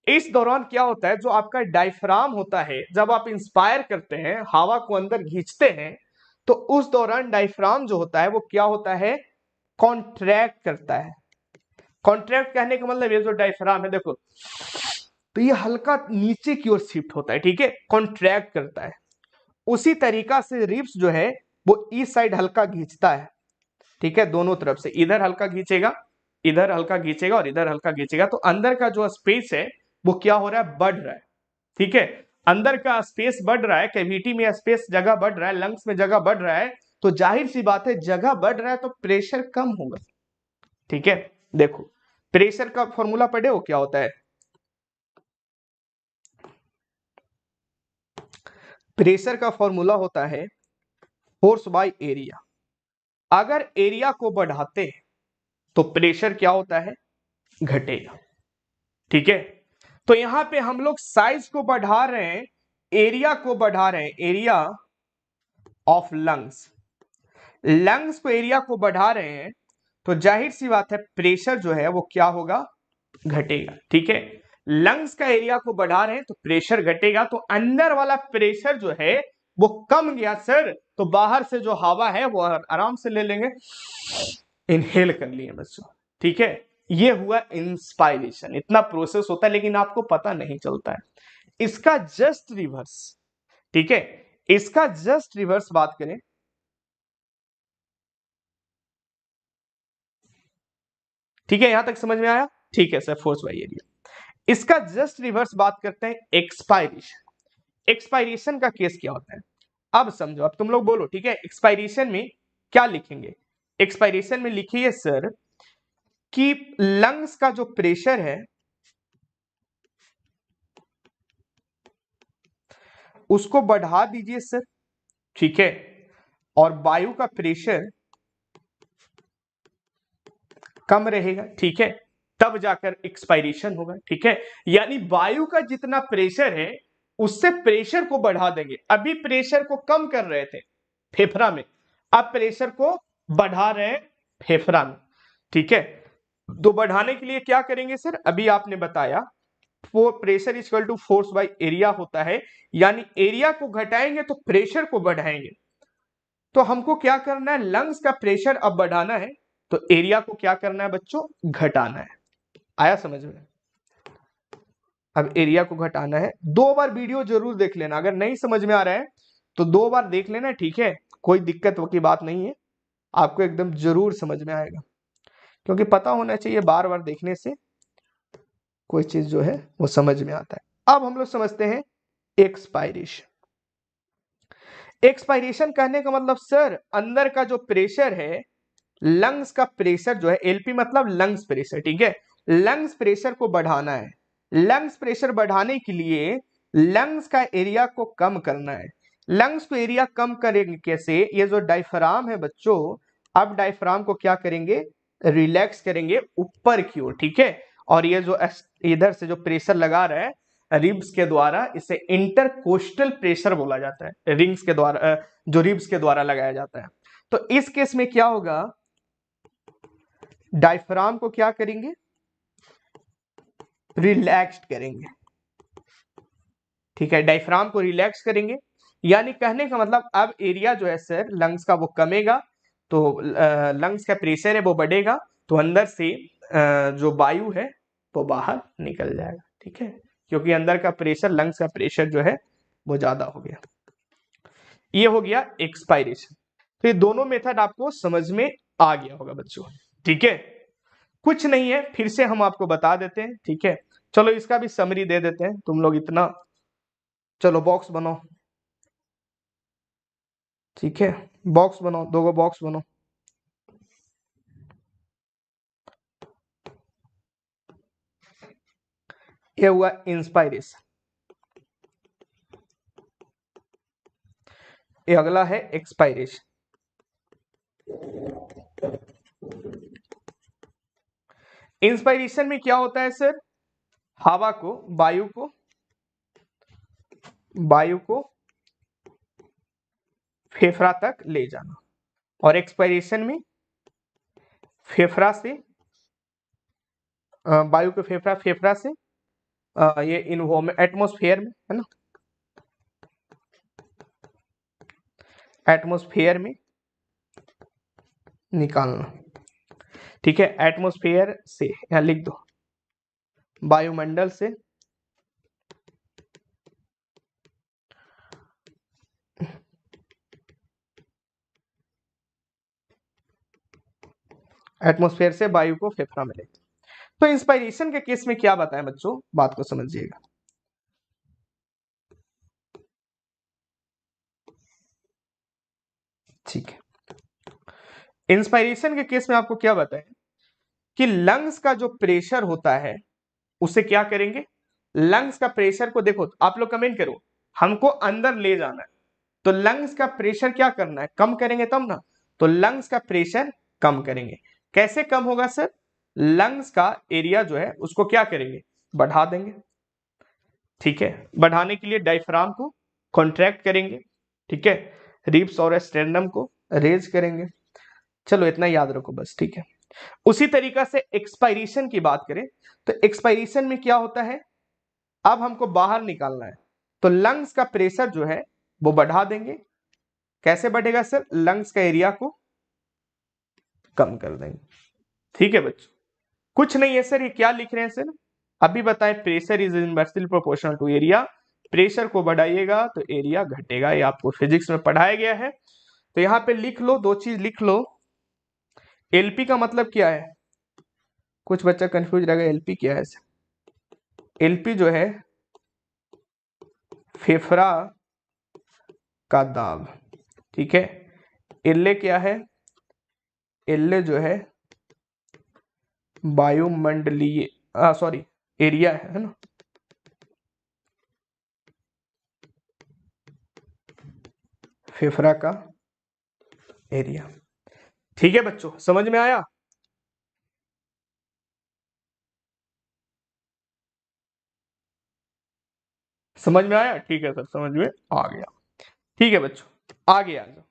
S1: इस दौरान क्या होता है, जो आपका डायफ्राम होता है, जब आप इंस्पायर करते हैं, हवा को अंदर खींचते हैं, तो उस दौरान डायफ्राम जो होता है वो क्या होता है, कॉन्ट्रैक्ट करता है। कॉन्ट्रैक्ट कहने का मतलब ये जो डायफ्राम है देखो, तो ये हल्का नीचे की ओर शिफ्ट होता है। ठीक है, कॉन्ट्रैक्ट करता है। उसी तरीका से रिब्स जो है वो इस साइड हल्का खींचता है। ठीक है, दोनों तरफ से, इधर हल्का खींचेगा, इधर हल्का खींचेगा, और इधर हल्का खींचेगा, तो अंदर का जो स्पेस है वो क्या हो रहा है, बढ़ रहा है। ठीक है, अंदर का स्पेस बढ़ रहा है, कैविटी में स्पेस जगह बढ़ रहा है, लंग्स में जगह बढ़ रहा है, तो जाहिर सी बात है जगह बढ़ रहा है तो प्रेशर कम होगा। ठीक है, देखो प्रेशर का फॉर्मूला पढ़े हो, क्या होता है, प्रेशर का फॉर्मूला होता है फोर्स बाय एरिया। अगर एरिया को बढ़ाते हैं तो प्रेशर क्या होता है, घटेगा। ठीक है, तो यहां पे हम लोग साइज को बढ़ा रहे हैं, एरिया को बढ़ा रहे हैं, एरिया ऑफ लंग्स, लंग्स को एरिया को बढ़ा रहे हैं, तो जाहिर सी बात है प्रेशर जो है वो क्या होगा, घटेगा। ठीक है, लंग्स का एरिया को बढ़ा रहे हैं तो प्रेशर घटेगा, तो अंदर वाला प्रेशर जो है वो कम गया सर, तो बाहर से जो हवा है वो आराम से ले लेंगे, इनहेल कर लिए बच्चों। ठीक है, ये हुआ इंस्पायरेशन। इतना प्रोसेस होता है लेकिन आपको पता नहीं चलता है। इसका जस्ट रिवर्स, ठीक है, इसका जस्ट रिवर्स बात करें, ठीक है, यहां तक समझ में आया? ठीक है सर, फोर्स बाय एरिया। इसका जस्ट रिवर्स बात करते हैं, एक्सपायरेशन। एक्सपायरेशन का केस क्या होता है, अब समझो, अब तुम लोग बोलो, ठीक है, एक्सपायरेशन में क्या लिखेंगे? एक्सपायरेशन में लिखिए सर कि लंग्स का जो प्रेशर है उसको बढ़ा दीजिए सर, ठीक है, और वायु का प्रेशर कम रहेगा, ठीक है, तब जाकर एक्सपायरेशन होगा, ठीक है। यानी वायु का जितना प्रेशर है उससे प्रेशर को बढ़ा देंगे। अभी प्रेशर को कम कर रहे थे फेफड़ा में, अब प्रेशर को बढ़ा रहे हैं फेफड़ा में, ठीक है। तो बढ़ाने के लिए क्या करेंगे सर? अभी आपने बताया pressure is equal to force by area होता है, यानी एरिया को घटाएंगे तो प्रेशर को बढ़ाएंगे। तो हमको क्या करना है? लंग्स का प्रेशर अब बढ़ाना है, तो एरिया को क्या करना है बच्चों? घटाना है। आया समझ में? अब एरिया को घटाना है। 2 बार वीडियो जरूर देख लेना, अगर नहीं समझ में आ रहा है तो 2 बार देख लेना, ठीक है, कोई दिक्कत की बात नहीं है, आपको एकदम जरूर समझ में आएगा, क्योंकि पता होना चाहिए, बार बार देखने से कोई चीज जो है वो समझ में आता है। अब हम लोग समझते हैं एक्सपायरेशन। एक्सपायरेशन कहने का मतलब सर, अंदर का जो प्रेशर है, लंग्स का प्रेशर जो है, एलपी मतलब लंग्स प्रेशर, ठीक है, लंग्स प्रेशर को बढ़ाना है। लंग्स प्रेशर बढ़ाने के लिए लंग्स का एरिया को कम करना है। लंग्स को एरिया कम करेंगे कैसे? ये जो डायफ्राम है बच्चों, अब डायफ्राम को क्या करेंगे? रिलैक्स करेंगे ऊपर की ओर, ठीक है, और ये जो इधर से जो प्रेशर लगा रहा है रिब्स के द्वारा, इसे इंटरकोस्टल प्रेशर बोला जाता है, रिंग्स के द्वारा, जो रिब्स के द्वारा लगाया जाता है। तो इस केस में क्या होगा? डायफ्राम को क्या करेंगे? रिलैक्स्ड करेंगे, ठीक है, डायफ्राम को रिलैक्स करेंगे। यानी कहने का मतलब अब एरिया जो है सर लंग्स का वो कमेगा, तो लंग्स का प्रेशर है वो बढ़ेगा, तो अंदर से जो वायु है वो बाहर निकल जाएगा, ठीक है, क्योंकि अंदर का प्रेशर, लंग्स का प्रेशर जो है वो ज्यादा हो गया। ये हो गया एक्सपायरेशन। तो ये दोनों मेथड आपको समझ में आ गया होगा बच्चों, ठीक है। कुछ नहीं है, फिर से हम आपको बता देते हैं, ठीक है। चलो इसका भी समरी दे देते हैं, तुम लोग इतना, चलो बॉक्स बनाओ, ठीक है, बॉक्स बनाओ, 2 बॉक्स बनाओ। ये हुआ इंस्पायरेशन, ये अगला है एक्सपायरेशन। इंस्पायरेशन में क्या होता है सर? हवा को, वायु को फेफड़ा तक ले जाना, और एक्सपायरेशन में फेफड़ा से, वायु को फेफड़ा से ये एटमॉस्फेयर में, है ना, एटमॉस्फेयर में निकालना, ठीक है, एटमॉस्फेयर से, यहां लिख दो, वायुमंडल से एटमॉस्फेयर से वायु को फेफड़ा में ले। तो इंस्पायरेशन के केस में क्या बताएं बच्चों, बात को समझिएगा। ठीक है, इंस्पायरेशन के केस में आपको क्या बताएं कि लंग्स का जो प्रेशर होता है उसे क्या करेंगे? लंग्स का प्रेशर को देखो, आप लोग कमेंट करो, हमको अंदर ले जाना है, तो लंग्स का प्रेशर क्या करना है? कम करेंगे तब ना, तो लंग्स का प्रेशर कम करेंगे। कैसे कम होगा सर? लंग्स का एरिया जो है उसको क्या करेंगे? बढ़ा देंगे, ठीक है, बढ़ाने के लिए डायफ्राम को कॉन्ट्रैक्ट करेंगे, ठीक है, रिब्स और स्टेरनम को रेज करेंगे। चलो इतना याद रखो बस, ठीक है। उसी तरीका से एक्सपायरेशन की बात करें तो एक्सपायरेशन में क्या होता है? अब हमको बाहर निकालना है, तो लंग्स का प्रेशर जो है वो बढ़ा देंगे। कैसे बढ़ेगा सर? लंग्स का एरिया को कम कर देंगे, ठीक है बच्चों। कुछ नहीं है सर, ये क्या लिख रहे हैं सर, अभी बताएं, pressure is inversely proportional to area, pressure को बढ़ाइएगा तो एरिया घटेगा, ये आपको फिजिक्स में पढ़ाया गया है। तो यहाँ पे लिख लो, दो चीज लिख लो। एलपी का मतलब क्या है, कुछ बच्चा कंफ्यूज रहेगा, एलपी क्या है सर? एलपी जो है फेफड़ा का दाब, ठीक है। एलए क्या है, एलए जो है वायुमंडलीय सॉरी एरिया है ना, फेफड़ा का एरिया। ठीक है बच्चों, समझ में आया? समझ में आया? ठीक है सर, समझ में आ गया। ठीक है बच्चों, आगे आ जाओ।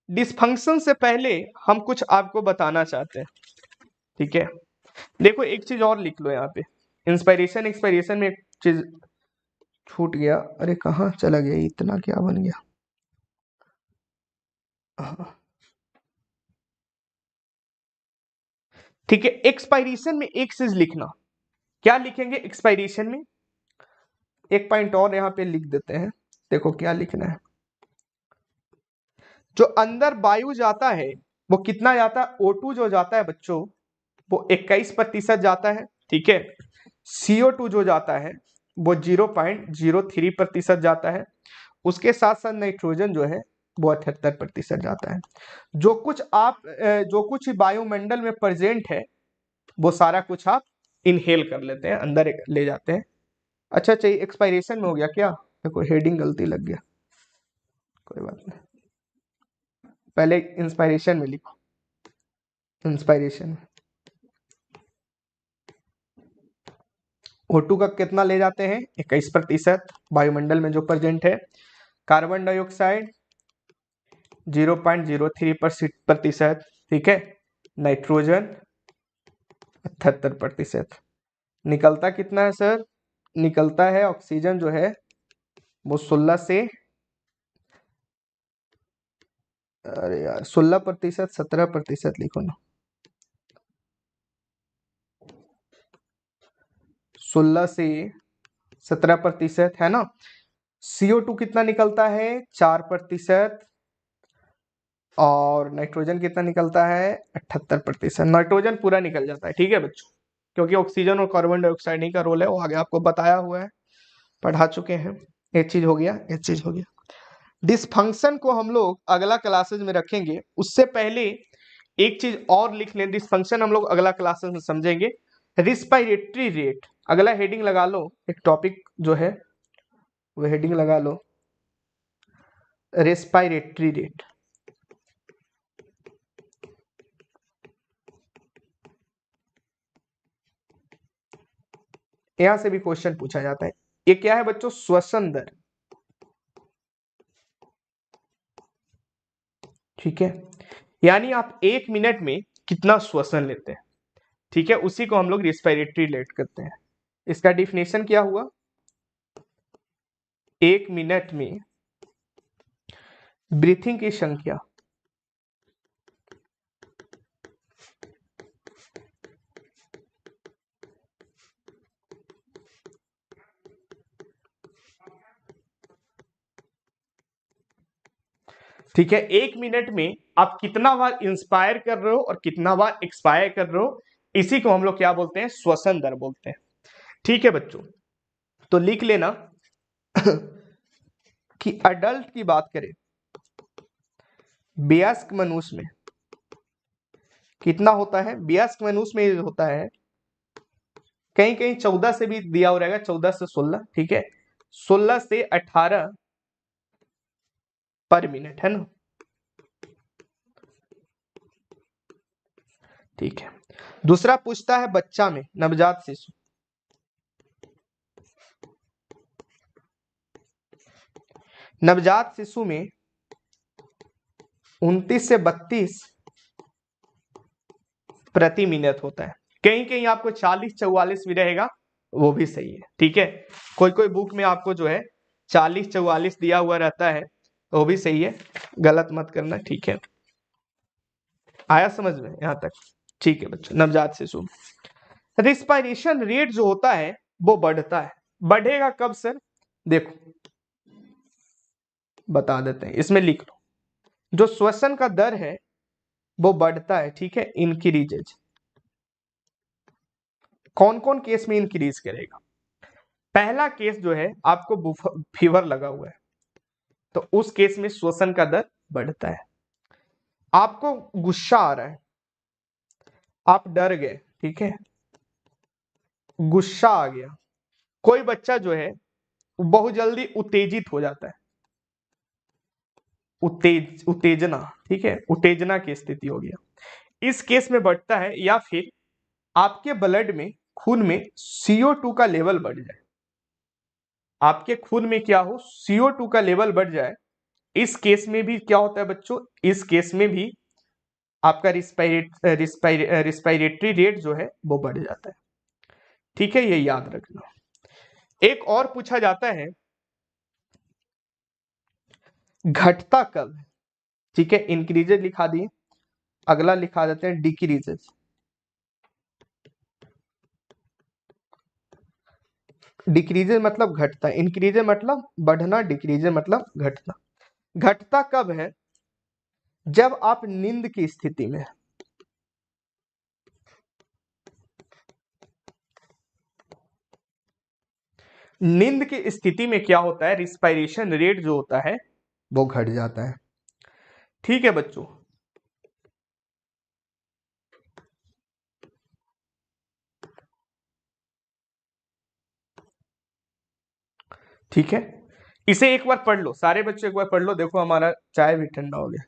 S1: डिस्फंक्शन से पहले हम कुछ आपको बताना चाहते हैं, ठीक है। देखो एक चीज और लिख लो यहाँ पे, इंस्पायरेशन एक्सपायरेशन में एक चीज छूट गया, अरे कहाँ चला गया, इतना क्या बन गया। हाँ। ठीक है, एक्सपायरेशन में एक चीज लिखना, क्या लिखेंगे एक्सपायरेशन में, एक पॉइंट और यहाँ पे लिख देते हैं, देखो क्या लिखना है। जो अंदर वायु जाता है वो कितना जाता है, O2 जो जाता है बच्चों वो 21% जाता है, ठीक है। CO2 जो जाता है वो 0.03% जाता है, उसके साथ साथ नाइट्रोजन जो है वो 78% जाता है। जो कुछ वायुमंडल में प्रेजेंट है वो सारा कुछ आप इनहेल कर लेते हैं, अंदर ले जाते हैं। अच्छा चाहिए, एक्सपायरेशन में हो गया क्या, देखो हेडिंग गलती लग गया, कोई बात नहीं, पहले इंस्पायरेशन में लिखो, इंस्पायरेशन O2 का कितना ले जाते हैं, 21% वायुमंडल में जो प्रेजेंट है। कार्बन डाइऑक्साइड 0.03%, ठीक है। नाइट्रोजन 78%। निकलता कितना है सर, निकलता है ऑक्सीजन जो है वो 16 से, अरे यार 16%, 17% लिखो ना, 16 से 17% है ना। CO2 कितना निकलता है, 4%, और नाइट्रोजन कितना निकलता है, 78%। नाइट्रोजन पूरा निकल जाता है, ठीक है बच्चों, क्योंकि ऑक्सीजन और कार्बन डाइऑक्साइड ही का रोल है, वो आगे आपको बताया हुआ है, पढ़ा चुके हैं। एक चीज हो गया, एक चीज हो गया। डिसफंक्शन को हम लोग अगला क्लासेज में रखेंगे, उससे पहले एक चीज और लिख लें, डिसफंक्शन हम लोग अगला क्लासेज में समझेंगे। रिस्पायरेटरी रेट, अगला हेडिंग लगा लो, एक टॉपिक जो है वो हेडिंग लगा लो, रेस्पायरेटरी रेट। यहां से भी क्वेश्चन पूछा जाता है, ये क्या है बच्चों, श्वसन दर, ठीक है। यानी आप 1 मिनट में कितना श्वसन लेते हैं, ठीक है, उसी को हम लोग रेस्पायरेटरी रेट करते हैं। इसका डिफिनेशन क्या हुआ, 1 मिनट में ब्रीथिंग की संख्या, ठीक है। 1 मिनट में आप कितना बार इंस्पायर कर रहे हो और कितना बार एक्सपायर कर रहे हो, इसी को हम लोग क्या बोलते हैं, श्वसन दर बोलते हैं, ठीक है बच्चों। तो लिख लेना कि अडल्ट की बात करें, वयस्क मनुष्य में कितना होता है, वयस्क मनुष्य में होता है, कहीं कहीं 14 से भी दिया हो रहेगा, 14 से 16, ठीक है, 16 से 18 पर मिनट, है ना, ठीक है। दूसरा पूछता है बच्चा में, नवजात शिशु, नवजात शिशु में 29 से 32 प्रति मिनट होता है, कहीं कहीं आपको 40-44 भी रहेगा, वो भी सही है, ठीक है। कोई कोई बुक में आपको जो है 40-44 दिया हुआ रहता है, वो भी सही है, गलत मत करना, ठीक है। आया समझ में यहां तक? ठीक है बच्चों, नवजात शिशु रिस्पायरेशन रेट जो होता है वो बढ़ता है। बढ़ेगा कब सर? देखो बता देते हैं, इसमें लिख लो। जो श्वसन का दर है वो बढ़ता है, ठीक है, इंक्रीजेज। कौन कौन केस में इंक्रीज करेगा? पहला केस जो है आपको फीवर लगा हुआ है, तो उस केस में श्वसन का दर बढ़ता है। आपको गुस्सा आ रहा है, आप डर गए, ठीक है, गुस्सा आ गया। कोई बच्चा जो है बहुत जल्दी उत्तेजित हो जाता है, उत्तेजना, ठीक है, उत्तेजना की स्थिति हो गया, इस केस में बढ़ता है। या फिर आपके ब्लड में, खून में CO2 का लेवल बढ़ जाए, आपके खून में क्या हो, CO2 का लेवल बढ़ जाए, इस केस में भी क्या होता है बच्चों, इस केस में भी आपका रिस्पायरेटरी रेट जो है वो बढ़ जाता है, ठीक है, ये याद रखना। एक और पूछा जाता है, घटता कब है? ठीक है, इंक्रीजेज लिखा दिए, अगला लिखा देते हैं डिक्रीजेज। डिक्रीजेज मतलब घटता, इंक्रीजेज मतलब बढ़ना, डिक्रीजेज मतलब घटना। घटता कब है? जब आप नींद की स्थिति में, नींद की स्थिति में क्या होता है, रिस्पायरेशन रेट जो होता है वो घट जाता है, ठीक है बच्चों। ठीक है, इसे एक बार पढ़ लो, सारे बच्चे एक बार पढ़ लो, देखो हमारा चाय भी ठंडा हो गया।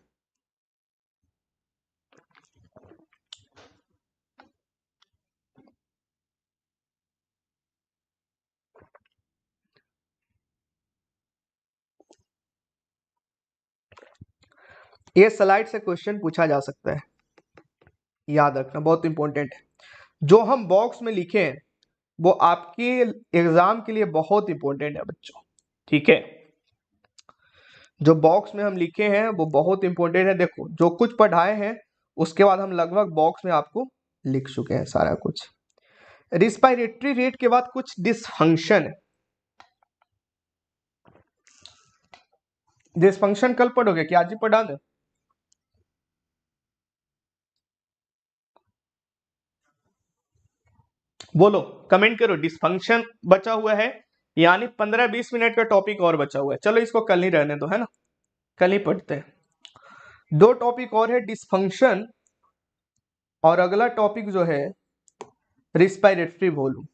S1: ये स्लाइड से क्वेश्चन पूछा जा सकता है, याद रखना, बहुत इंपॉर्टेंट है। जो हम बॉक्स में लिखे हैं वो आपके एग्जाम के लिए बहुत इंपॉर्टेंट है बच्चों, ठीक है, जो बॉक्स में हम लिखे हैं वो बहुत इंपॉर्टेंट है। देखो जो कुछ पढ़ाए हैं उसके बाद हम लगभग बॉक्स में आपको लिख चुके हैं सारा कुछ। रिस्पायरेटरी रेट के बाद कुछ डिसफंक्शन है। डिसफंक्शन कल पढ़ोगे क्या, आज ही पढ़ा दे? बोलो, कमेंट करो, डिसफंक्शन बचा हुआ है, यानी 15-20 मिनट का टॉपिक और बचा हुआ है। चलो इसको कल ही रहने दो, है ना, कल ही पढ़ते हैं। दो टॉपिक और है, डिसफंक्शन और अगला टॉपिक जो है रिस्पायरेटरी वॉल्यूम।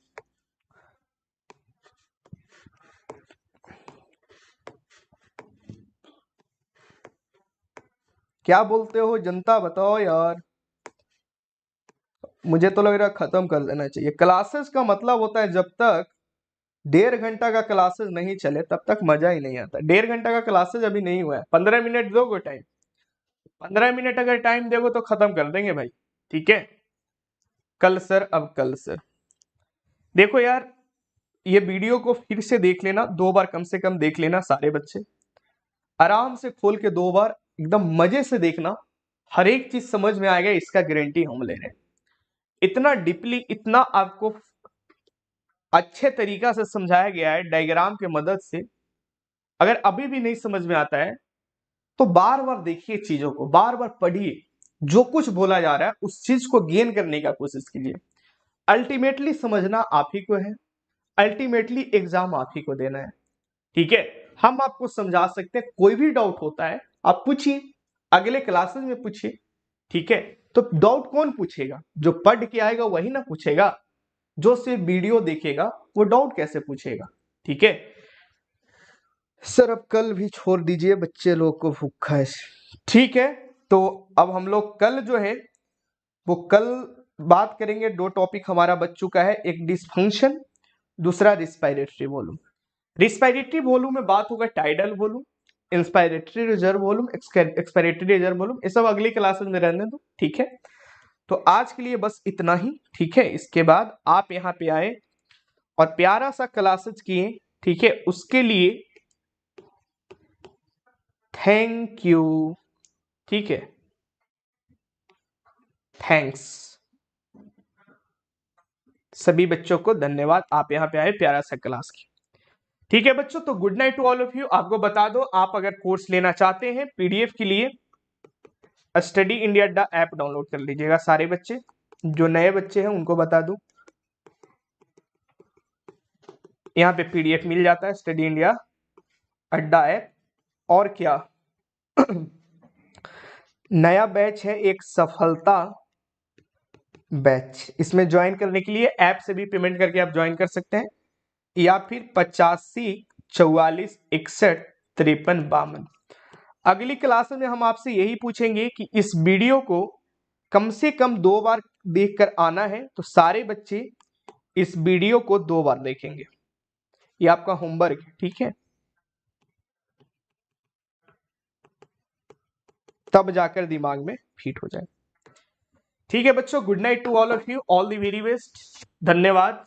S1: क्या बोलते हो जनता, बताओ यार, मुझे तो लग रहा है खत्म कर देना चाहिए। क्लासेस का मतलब होता है जब तक 1.5 घंटा का क्लासेस नहीं चले तब तक मजा ही नहीं आता। 1.5 घंटा का क्लासेस अभी नहीं हुआ है, 15 मिनट दोगे टाइम, 15 मिनट अगर टाइम दोगे तो खत्म कर देंगे भाई, ठीक है। कल सर, अब कल सर, देखो यार, ये वीडियो को फिर से देख लेना, 2 बार कम से कम देख लेना सारे बच्चे, आराम से खोल के 2 बार एकदम मजे से देखना, हर एक चीज समझ में आएगा, इसका गारंटी हम ले रहे हैं। इतना डीपली, इतना आपको अच्छे तरीका से समझाया गया है डायग्राम के मदद से। अगर अभी भी नहीं समझ में आता है तो बार बार देखिए चीजों को, बार बार पढ़िए, जो कुछ बोला जा रहा है उस चीज को गेन करने का कोशिश कीजिए। अल्टीमेटली समझना आप ही को है, अल्टीमेटली एग्जाम आप ही को देना है, ठीक है। हम आपको समझा सकते हैं, कोई भी डाउट होता है आप पूछिए, अगले क्लासेस में पूछिए, ठीक है। तो डाउट कौन पूछेगा? जो पढ़ के आएगा वही ना पूछेगा, जो सिर्फ वीडियो देखेगा वो डाउट कैसे पूछेगा, ठीक है। सर अब कल भी छोड़ दीजिए, बच्चे लोग को भूखा है, ठीक है। तो अब हम लोग कल जो है वो कल बात करेंगे। 2 टॉपिक हमारा बच चुका है, एक डिसफंक्शन, दूसरा रिस्पायरेटरी वॉल्यूम। रिस्पायरेटरी वॉल्यूम में बात होगा tidal volume, inspiratory reserve volume, expiratory reserve volume, ये सब अगली क्लासेस में रहने दो, ठीक है। तो आज के लिए बस इतना ही, ठीक है। इसके बाद आप यहाँ पे आए और प्यारा सा क्लासेस किए, ठीक है, उसके लिए थैंक यू, ठीक है, थैंक्स। सभी बच्चों को धन्यवाद, आप यहाँ पे आए प्यारा सा क्लास की। ठीक है बच्चों, तो good night to all of you. आपको बता दो, आप अगर कोर्स लेना चाहते हैं पीडीएफ के लिए, स्टडी इंडिया ऐप डाउनलोड कर लीजिएगा सारे बच्चे। जो नए बच्चे हैं उनको बता दूं, यहाँ पे पीडीएफ मिल जाता है स्टडी इंडिया अड्डा ऐप। और क्या नया बैच है एक सफलता बैच, इसमें ज्वाइन करने के लिए ऐप से भी पेमेंट करके आप ज्वाइन कर सकते हैं, या फिर 85 44 61 53 52। अगली क्लास में हम आपसे यही पूछेंगे कि इस वीडियो को कम से कम 2 बार देखकर आना है, तो सारे बच्चे इस वीडियो को 2 बार देखेंगे, ये आपका होमवर्क है, ठीक है, तब जाकर दिमाग में फिट हो जाए। ठीक है बच्चों, good night to all of you, all the very best, धन्यवाद।